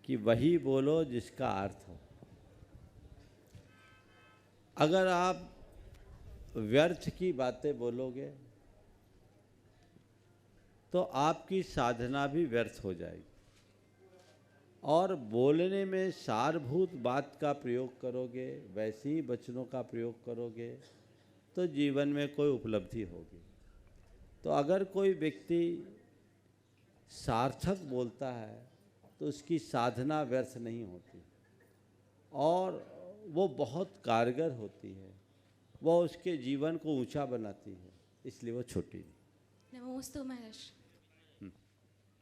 कि वही बोलो जिसका अर्थ हो। अगर आप व्यर्थ की बातें बोलोगे तो आपकी साधना भी व्यर्थ हो जाएगी, और बोलने में सारभूत बात का प्रयोग करोगे, वैसे ही वचनों का प्रयोग करोगे तो जीवन में कोई उपलब्धि होगी। तो अगर कोई व्यक्ति सार्थक बोलता है तो उसकी साधना व्यर्थ नहीं होती और वो बहुत कारगर होती है, वो उसके जीवन को ऊंचा बनाती है, इसलिए वो छोटी नहीं। नमोस्तु महाराज।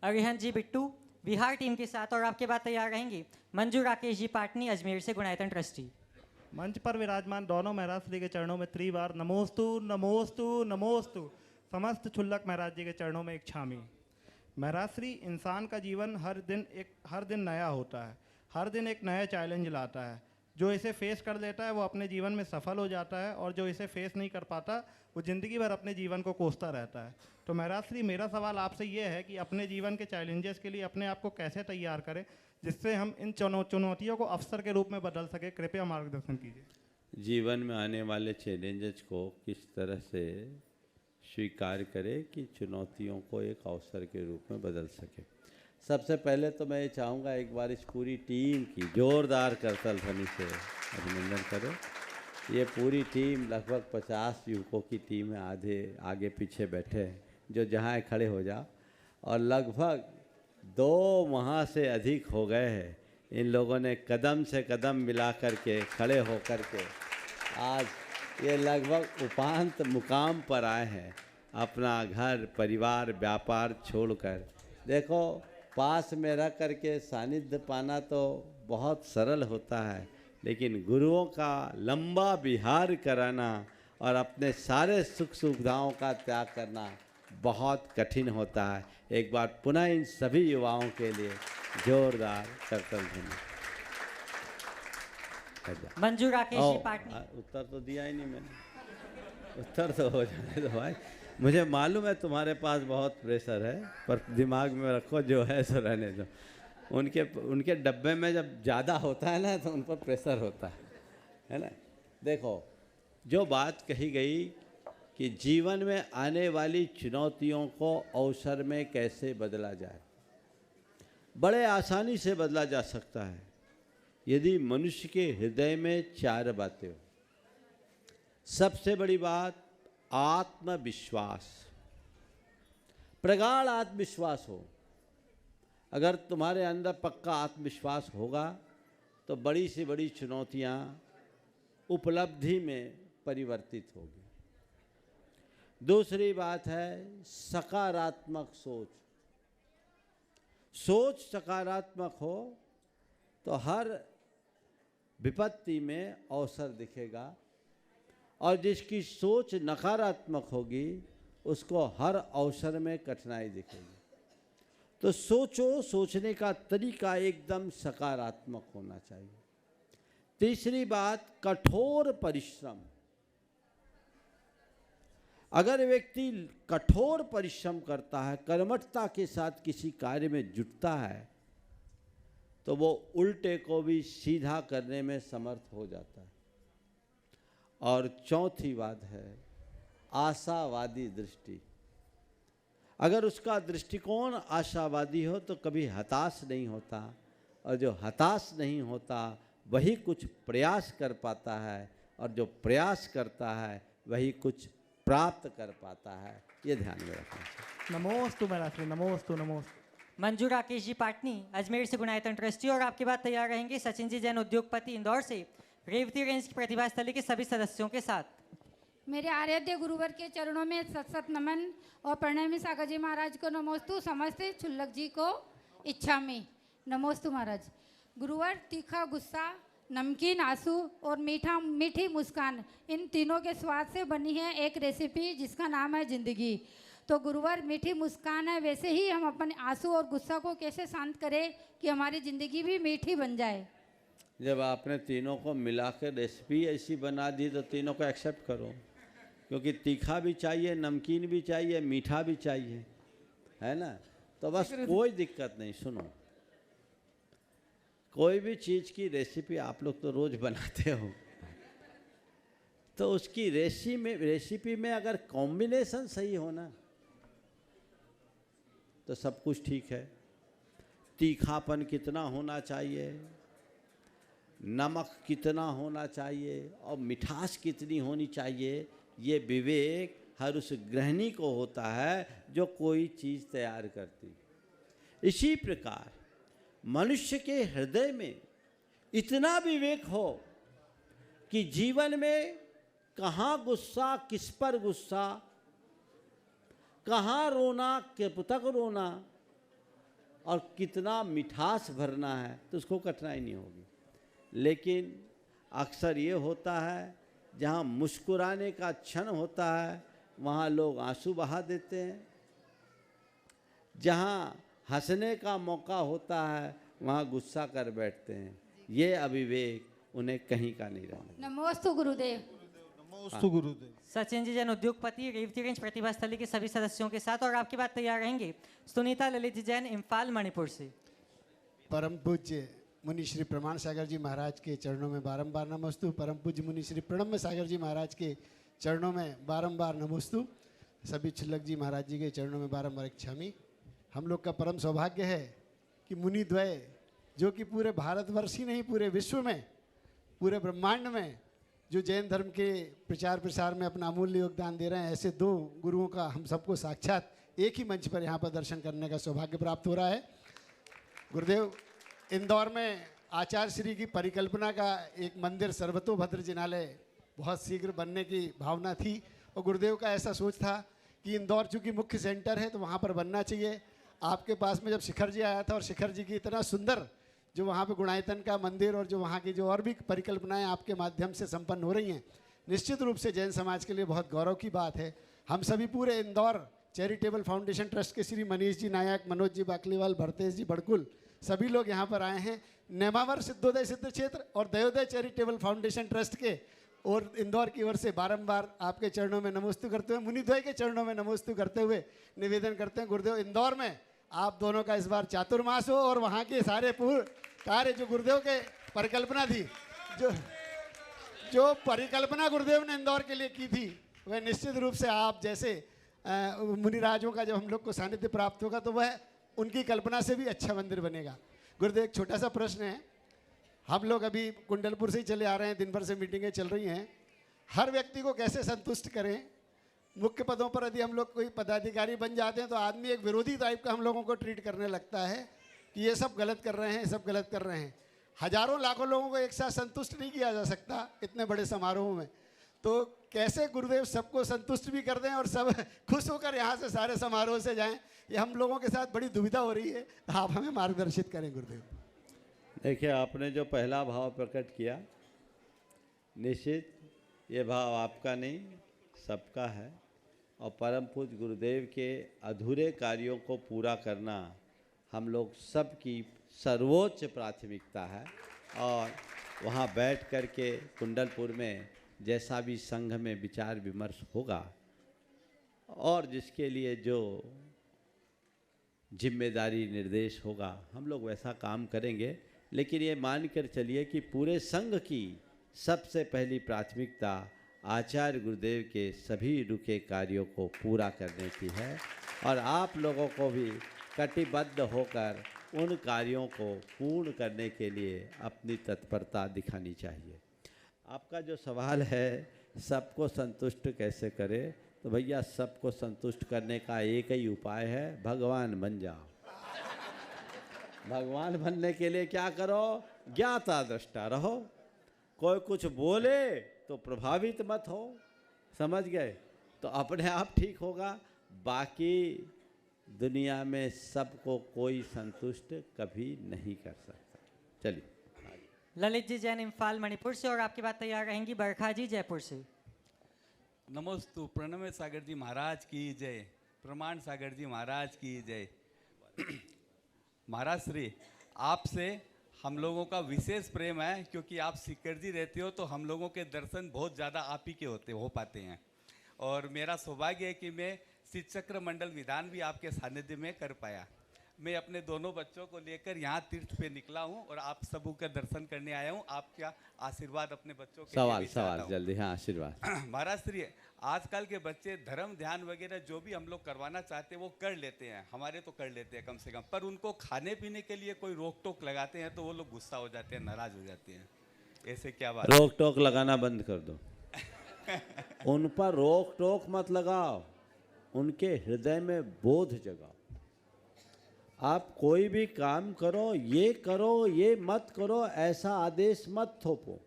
अरिहंत जी बिट्टू बिहार टीम के साथ और आपके बाद तैयार रहेंगे मंजू राकेश जी पाटनी अजमेर से गुणायतन ट्रस्टी। मंच पर विराजमान दोनों महाराज श्री के चरणों में त्रिवार नमोस्तु नमोस्तु नमोस्तु। समस्त क्षुल्लक महाराज जी के चरणों में एक छामी। महाराज श्री, इंसान का जीवन हर दिन नया होता है, हर दिन एक नया चैलेंज लाता है। जो इसे फेस कर लेता है वो अपने जीवन में सफल हो जाता है, और जो इसे फेस नहीं कर पाता वो ज़िंदगी भर अपने जीवन को कोसता रहता है। तो महाराज श्री, मेरा सवाल आपसे ये है कि अपने जीवन के चैलेंजेस के लिए अपने आप को कैसे तैयार करें जिससे हम इन चुनौतियों को अवसर के रूप में बदल सके। कृपया मार्गदर्शन कीजिए। जीवन में आने वाले चैलेंजेस को किस तरह से स्वीकार करें कि चुनौतियों को एक अवसर के रूप में बदल सके। सबसे पहले तो मैं ये चाहूँगा एक बार इस पूरी टीम की जोरदार करतल ध्वनि से अभिनंदन करें। ये पूरी टीम लगभग 50 युवकों की टीम है, आधे आगे पीछे बैठे हैं, जो जहाँ खड़े हो जाओ, और लगभग 2 माह से अधिक हो गए हैं इन लोगों ने कदम से कदम मिला करके खड़े हो कर के आज ये लगभग उपांत मुकाम पर आए हैं, अपना घर परिवार व्यापार छोड़कर। देखो, पास में रह करके सानिध्य पाना तो बहुत सरल होता है, लेकिन गुरुओं का लंबा विहार कराना और अपने सारे सुख सुविधाओं का त्याग करना बहुत कठिन होता है। एक बार पुनः इन सभी युवाओं के लिए जोरदार करतल ध्वनि। मंजू राकेश जी पाटनी। उत्तर तो दिया ही नहीं मैंने, उत्तर तो हो जाने दो भाई। मुझे मालूम है तुम्हारे पास बहुत प्रेशर है, पर दिमाग में रखो जो है सो रहने दो। उनके डब्बे में जब ज़्यादा होता है ना तो उन पर प्रेशर होता है ना। देखो, जो बात कही गई कि जीवन में आने वाली चुनौतियों को अवसर में कैसे बदला जाए, बड़े आसानी से बदला जा सकता है यदि मनुष्य के हृदय में 4 बातें हो। सबसे बड़ी बात आत्मविश्वास, प्रगाढ़ आत्मविश्वास हो। अगर तुम्हारे अंदर पक्का आत्मविश्वास होगा तो बड़ी से बड़ी चुनौतियां उपलब्धि में परिवर्तित होगी। दूसरी बात है सकारात्मक सोच। सोच सकारात्मक हो तो हर विपत्ति में अवसर दिखेगा, और जिसकी सोच नकारात्मक होगी उसको हर अवसर में कठिनाई दिखेगी। तो सोचो, सोचने का तरीका एकदम सकारात्मक होना चाहिए। तीसरी बात, कठोर परिश्रम। अगर व्यक्ति कठोर परिश्रम करता है, कर्मठता के साथ किसी कार्य में जुटता है, तो वो उल्टे को भी सीधा करने में समर्थ हो जाता है। और चौथी बात है आशावादी दृष्टि। अगर उसका दृष्टिकोण आशावादी हो तो कभी हताश नहीं होता, और जो हताश नहीं होता वही कुछ प्रयास कर पाता है, और जो प्रयास करता है वही कुछ प्राप्त कर पाता है। ये ध्यान में रखना चाहिए। नमोस्तु महाराज श्री, नमोस्तु नमोस्तु। मंजू राकेश जी पाटनी अजमेर से गुणायतन ट्रस्टी, और आपके बाद तैयार रहेंगे सचिन जी जैन उद्योगपति इंदौर से रेवती रेंज की प्रतिभा स्थली के सभी सदस्यों के साथ। मेरे आराध्य गुरुवर के चरणों में सत सत नमन और प्रणमी सागर जी महाराज को नमोस्तु, समस्त छुल्लक जी को इच्छा में नमोस्तु महाराज। गुरुवर तीखा गुस्सा, नमकीन आंसू और मीठी मुस्कान, इन तीनों के स्वाद से बनी है एक रेसिपी जिसका नाम है जिंदगी। तो गुरुवर मीठी मुस्कान है, वैसे ही हम अपने आंसू और गुस्सा को कैसे शांत करें कि हमारी ज़िंदगी भी मीठी बन जाए। जब आपने तीनों को मिला कर रेसिपी ऐसी बना दी तो तीनों को एक्सेप्ट करो, क्योंकि तीखा भी चाहिए, नमकीन भी चाहिए, मीठा भी चाहिए, है ना। तो बस कोई दिक्कत नहीं। सुनो, कोई भी चीज़ की रेसिपी आप लोग तो रोज़ बनाते हो, तो उसकी रेसिपी में अगर कॉम्बिनेशन सही हो ना तो सब कुछ ठीक है। तीखापन कितना होना चाहिए, नमक कितना होना चाहिए, और मिठास कितनी होनी चाहिए, ये विवेक हर उस गृहिणी को होता है जो कोई चीज़ तैयार करती। इसी प्रकार मनुष्य के हृदय में इतना विवेक हो कि जीवन में कहाँ गुस्सा, किस पर गुस्सा, कहाँ रोना, कब तक रोना, और कितना मिठास भरना है, तो उसको कठिनाई नहीं होगी। लेकिन अक्सर ये होता है जहाँ मुस्कुराने का क्षण होता है वहाँ लोग आंसू बहा देते हैं, जहाँ हंसने का मौका होता है वहाँ गुस्सा कर बैठते हैं। ये अविवेक उन्हें कहीं का नहीं रहना। नमोस्तु गुरुदेव। नमोस्तु गुरुदेव। सचिन जी जैन उद्योगपति रेवती रेंज प्रतिभा स्थली के सभी सदस्यों के साथ, और आपके बाद तैयार रहेंगे सुनीता ललित जी जैन इम्फाल मणिपुर से। परम पूज्य मुनि श्री प्रमाण सागर जी महाराज के चरणों में बारंबार नमोस्तु। परम पूज्य मुनि श्री प्रणम्य सागर जी महाराज के चरणों में बारंबार नमोस्तु। सभी छुल्लक जी महाराज जी के चरणों में बारंबार क्षमी। हम लोग का परम सौभाग्य है कि मुनि द्वय, जो कि पूरे भारतवर्ष ही नहीं पूरे विश्व में, पूरे ब्रह्मांड में जो जैन धर्म के प्रचार प्रसार में अपना अमूल्य योगदान दे रहे हैं, ऐसे दो गुरुओं का हम सबको साक्षात एक ही मंच पर यहाँ पर दर्शन करने का सौभाग्य प्राप्त हो रहा है। गुरुदेव, इंदौर में आचार्य श्री की परिकल्पना का एक मंदिर सर्वतोभद्र जिनालय बहुत शीघ्र बनने की भावना थी, और गुरुदेव का ऐसा सोच था कि इंदौर चूँकि मुख्य सेंटर है तो वहाँ पर बनना चाहिए। आपके पास में जब शिखर जी आया था, और शिखर जी की इतना सुंदर जो वहाँ पे गुणायतन का मंदिर और जो वहाँ की जो और भी परिकल्पनाएं आपके माध्यम से संपन्न हो रही हैं, निश्चित रूप से जैन समाज के लिए बहुत गौरव की बात है। हम सभी पूरे इंदौर चैरिटेबल फाउंडेशन ट्रस्ट के श्री मनीष जी नायक, मनोज जी बाकलीवाल, भरतेश जी बड़कुल, सभी लोग यहाँ पर आए हैं। नेमावर सिद्धोदय सिद्ध क्षेत्र और दयोदय चैरिटेबल फाउंडेशन ट्रस्ट के और इंदौर की ओर से बारंबार आपके चरणों में नमोस्तु करते हुए, मुनिद्वय के चरणों में नमोस्तु करते हुए निवेदन करते हैं गुरुदेव, इंदौर में आप दोनों का इस बार चातुर्मास हो, और वहाँ के सारे पूर्ण कार्य जो गुरुदेव के परिकल्पना थी, जो परिकल्पना गुरुदेव ने इंदौर के लिए की थी, वह निश्चित रूप से आप जैसे मुनिराजों का जब हम लोग को सानिध्य प्राप्त होगा तो वह उनकी कल्पना से भी अच्छा मंदिर बनेगा। गुरुदेव, एक छोटा सा प्रश्न है। हम लोग अभी कुंडलपुर से ही चले आ रहे हैं, दिन भर से मीटिंगें चल रही हैं। हर व्यक्ति को कैसे संतुष्ट करें? मुख्य पदों पर यदि हम लोग कोई पदाधिकारी बन जाते हैं तो आदमी एक विरोधी टाइप का हम लोगों को ट्रीट करने लगता है कि ये सब गलत कर रहे हैं, ये सब गलत कर रहे हैं। हजारों लाखों लोगों को एक साथ संतुष्ट नहीं किया जा सकता इतने बड़े समारोह में। तो कैसे गुरुदेव सबको संतुष्ट भी कर दें और सब खुश होकर यहाँ से सारे समारोह से जाएं, ये हम लोगों के साथ बड़ी दुविधा हो रही है। आप हमें मार्गदर्शित करें गुरुदेव। देखिए, आपने जो पहला भाव प्रकट किया, निश्चित ये भाव आपका नहीं सबका है, और परम पूज्य गुरुदेव के अधूरे कार्यों को पूरा करना हम लोग सबकी सर्वोच्च प्राथमिकता है। और वहाँ बैठ कर के कुंडलपुर में जैसा भी संघ में विचार विमर्श होगा और जिसके लिए जो जिम्मेदारी निर्देश होगा, हम लोग वैसा काम करेंगे। लेकिन ये मान कर चलिए कि पूरे संघ की सबसे पहली प्राथमिकता आचार्य गुरुदेव के सभी रुके कार्यों को पूरा करने की है, और आप लोगों को भी कटिबद्ध होकर उन कार्यों को पूर्ण करने के लिए अपनी तत्परता दिखानी चाहिए। आपका जो सवाल है सबको संतुष्ट कैसे करें, तो भैया सबको संतुष्ट करने का एक ही उपाय है, भगवान बन जाओ। भगवान बनने के लिए क्या करो, ज्ञाता दृष्टा रहो। कोई कुछ बोले तो प्रभावित मत हो, समझ गए, तो अपने आप ठीक होगा। बाकी दुनिया में सबको कोई संतुष्ट कभी नहीं कर सकता। चलिए ललित जी जैन इम्फाल मणिपुर से, और आपके बाद तैयार रहेंगी बरखा जी जयपुर से। नमोस्तु, प्रणव सागर जी महाराज की जय, प्रमाण सागर जी महाराज की जय। महाराज श्री, आपसे हम लोगों का विशेष प्रेम है, क्योंकि आप सीकर जी रहते हो तो हम लोगों के दर्शन बहुत ज़्यादा आप ही के हो पाते हैं। और मेरा सौभाग्य है कि मैं शिवचक्र मंडल विधान भी आपके सानिध्य में कर पाया। मैं अपने दोनों बच्चों को लेकर यहाँ तीर्थ पे निकला हूँ और आप सबों का दर्शन करने आया हूँ। आपका आशीर्वाद अपने बच्चों के लिए भी चाहता हूँ। जल्दी, हाँ आशीर्वाद। महाराज श्री, आजकल के बच्चे धर्म ध्यान वगैरह जो भी हम लोग करवाना चाहते हैं वो कर लेते हैं, हमारे तो कर लेते हैं कम से कम, पर उनको खाने पीने के लिए कोई रोक टोक लगाते हैं तो वो लोग गुस्सा हो जाते हैं, नाराज हो जाते हैं। ऐसे क्या बात? रोक टोक लगाना बंद कर दो। उन पर रोक टोक मत लगाओ, उनके हृदय में बोध जगाओ। आप कोई भी काम करो, ये मत करो, ऐसा आदेश मत थोपो।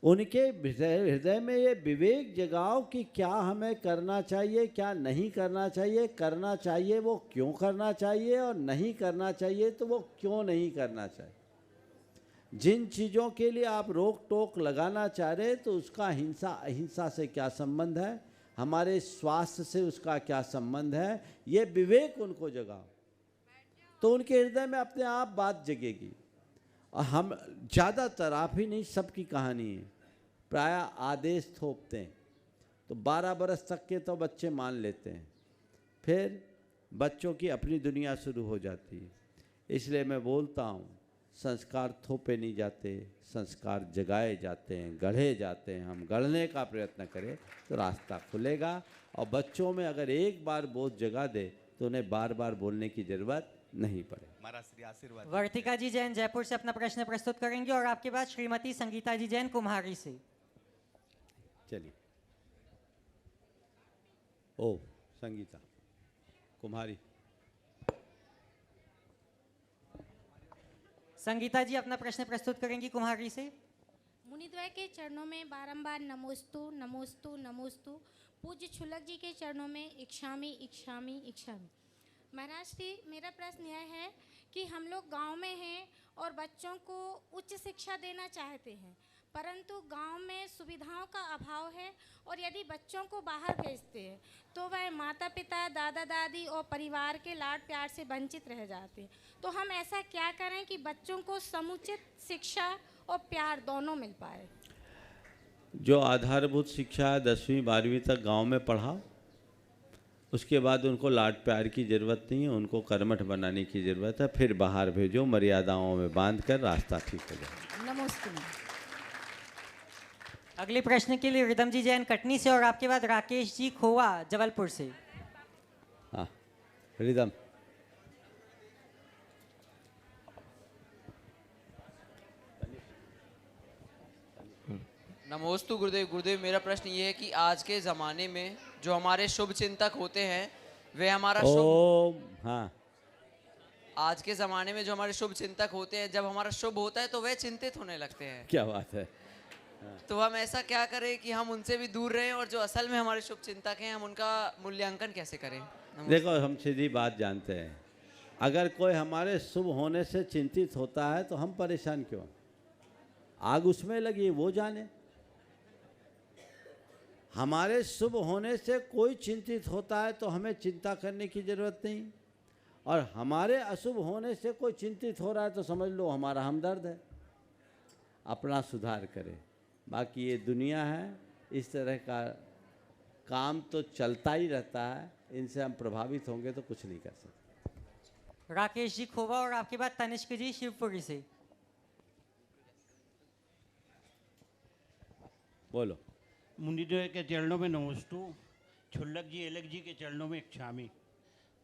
उनके हृदय में ये विवेक जगाओ कि क्या हमें करना चाहिए, क्या नहीं करना चाहिए, करना चाहिए वो क्यों करना चाहिए, और नहीं करना चाहिए तो वो क्यों नहीं करना चाहिए। जिन चीज़ों के लिए आप रोक टोक लगाना चाह रहे तो उसका हिंसा अहिंसा से क्या संबंध है, हमारे स्वास्थ्य से उसका क्या संबंध है, ये विवेक उनको जगाओ तो उनके हृदय में अपने आप बात जगेगी। और हम ज़्यादातर, आप ही नहीं, सबकी कहानी है, प्रायः आदेश थोपते हैं तो 12 बरस तक के तो बच्चे मान लेते हैं, फिर बच्चों की अपनी दुनिया शुरू हो जाती है। इसलिए मैं बोलता हूँ, संस्कार थोपे नहीं जाते, संस्कार जगाए जाते हैं, गढ़े जाते हैं। हम गढ़ने का प्रयत्न करें तो रास्ता खुलेगा, और बच्चों में अगर एक बार बोध जगा दे तो उन्हें बार बार बोलने की ज़रूरत नहीं पड़े। महाराज श्री आशीर्वाद। वर्तिका जी जैन जयपुर से अपना प्रश्न प्रस्तुत करेंगे, और आपके बाद श्रीमती संगीता जी जैन कुम्हारी से। चलिए। ओ संगीता कुम्हारी। संगीता जी अपना प्रश्न प्रस्तुत करेंगी कुम्हारी से। मुनिद्वय के चरणों में बारंबार नमोस्तु नमोस्तु नमोस्तु। पूज्य छुलक जी के चरणों में इक्षामि इक्षामि इक्षामि। महाराज श्री, मेरा प्रश्न यह है कि हम लोग गांव में हैं और बच्चों को उच्च शिक्षा देना चाहते हैं, परंतु गांव में सुविधाओं का अभाव है, और यदि बच्चों को बाहर भेजते हैं तो वह माता पिता, दादा दादी और परिवार के लाड प्यार से वंचित रह जाते हैं। तो हम ऐसा क्या करें कि बच्चों को समुचित शिक्षा और प्यार दोनों मिल पाए? जो आधारभूत शिक्षा 10वीं 12वीं तक गांव में पढ़ाओ, उसके बाद उनको लाड प्यार की ज़रूरत नहीं है, उनको कर्मठ बनाने की ज़रूरत है। फिर बाहर भेजो, मर्यादाओं में बांध कर, रास्ता ठीक हो जाए। नमस्ते। अगले प्रश्न के लिए रिदम जी जैन कटनी से, और आपके बाद राकेश जी खोवा जबलपुर से। हाँ रिदम। नमोस्तु गुरुदेव। गुरुदेव, मेरा प्रश्न ये है कि आज के ज़माने में जो हमारे शुभ चिंतक होते हैं वे हमारा हाँ, आज के ज़माने में जो हमारे शुभ चिंतक होते हैं, जब हमारा शुभ होता है तो वे चिंतित होने लगते हैं। क्या बात है। तो हम ऐसा क्या करें कि हम उनसे भी दूर रहें और जो असल में हमारे शुभ चिंतक हैं हम उनका मूल्यांकन कैसे करें? देखो, हम सीधी बात जानते हैं, अगर कोई हमारे शुभ होने से चिंतित होता है तो हम परेशान क्यों? आग उसमें लगी, वो जाने। हमारे शुभ होने से कोई चिंतित होता है तो हमें चिंता करने की ज़रूरत नहीं, और हमारे अशुभ होने से कोई चिंतित हो रहा है तो समझ लो हमारा हमदर्द है, अपना सुधार करे। बाकी ये दुनिया है, इस तरह का काम तो चलता ही रहता है, इनसे हम प्रभावित होंगे तो कुछ नहीं कर सकते। राकेश जी खोवा और आपके बाद तनिष्क जी शिवपुरी से। बोलो। मुनिद्वय के चरणों में नमोस्तु, छुल्लक जी एलक जी के चरणों में इच्छामी।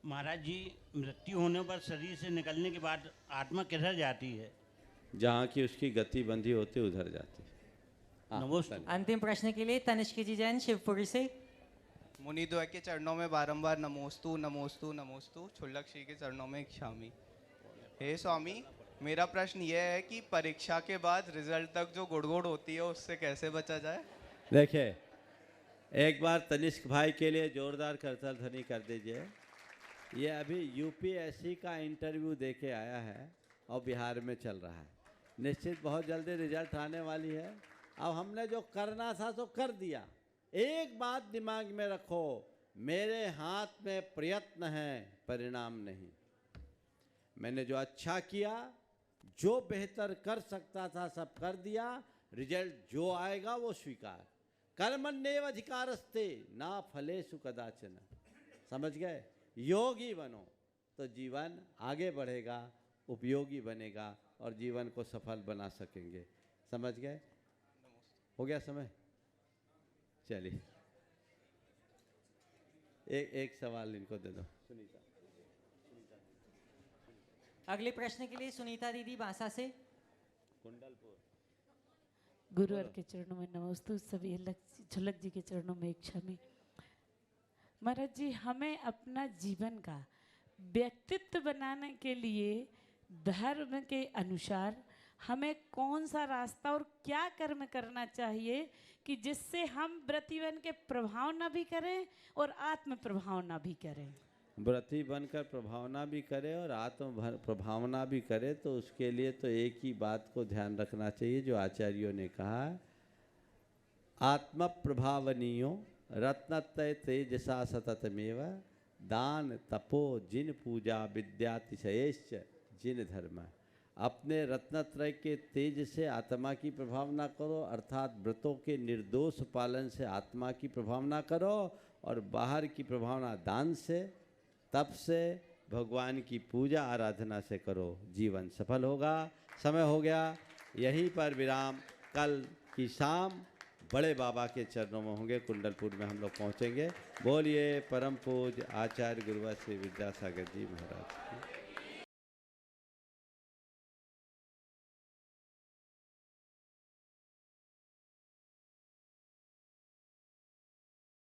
महाराज जी, मृत्यु होने पर शरीर से निकलने के बाद आत्मा किधर जाती है? जहाँ की उसकी गति बंधी होती है उधर जाती है। नमोस्तु। अंतिम प्रश्न के लिए तनिष्क जी जैन शिवपुरी से। मुनिद्वय के चरणों में बारंबार नमोस्तु नमोस्तु नमोस्तु, छुल्लक श्री के चरणों में इच्छामी। हे स्वामी, मेरा प्रश्न यह है कि परीक्षा के बाद रिजल्ट तक जो गुड़गुड़ होती है उससे कैसे बचा जाए? देखिए, एक बार तनिष्क भाई के लिए जोरदार करताल ध्वनि कर दीजिए। ये अभी यूपीएससी का इंटरव्यू देके आया है और बिहार में चल रहा है। निश्चित बहुत जल्दी रिजल्ट आने वाली है। अब हमने जो करना था तो कर दिया। एक बात दिमाग में रखो, मेरे हाथ में प्रयत्न है, परिणाम नहीं। मैंने जो अच्छा किया, जो बेहतर कर सकता था सब कर दिया, रिजल्ट जो आएगा वो स्वीकार। कर्मण्येव अधिकारस्ते ना फलेषु कदाचन। समझ गए? योगी बनो तो जीवन आगे बढ़ेगा, उपयोगी बनेगा और जीवन को सफल बना सकेंगे। समझ गए? हो गया समय? चलिए, एक सवाल इनको दे दो। सुनीता। अगले प्रश्न के लिए सुनीता दीदी बांसा से। कुंडलपुर। गुरुवर के चरणों में नमोस्तु, सभी छुल्लक जी के चरणों में इच्छामी। महाराज जी, हमें अपना जीवन का व्यक्तित्व बनाने के लिए धर्म के अनुसार हमें कौन सा रास्ता और क्या कर्म करना चाहिए कि जिससे हम व्रती बन के प्रभाव ना भी करें और आत्म प्रभाव ना भी करें? व्रती बनकर प्रभावना भी करे और आत्म प्रभावना भी करे, तो उसके लिए तो एक ही बात को ध्यान रखना चाहिए जो आचार्यों ने कहा, आत्म प्रभावनीयो रत्नत्रय तेजसा सततमेव दान तपो जिन पूजा विद्यातिशयश्च जिन धर्म। अपने रत्नत्रय के तेज से आत्मा की प्रभावना करो, अर्थात व्रतों के निर्दोष पालन से आत्मा की प्रभावना करो, और बाहर की प्रभावना दान से, तप से, भगवान की पूजा आराधना से करो। जीवन सफल होगा। समय हो गया, यहीं पर विराम। कल की शाम बड़े बाबा के चरणों में होंगे, कुंडलपुर में हम लोग पहुँचेंगे। बोलिए परम पूज्य आचार्य गुरुवर श्री विद्यासागर जी महाराज की।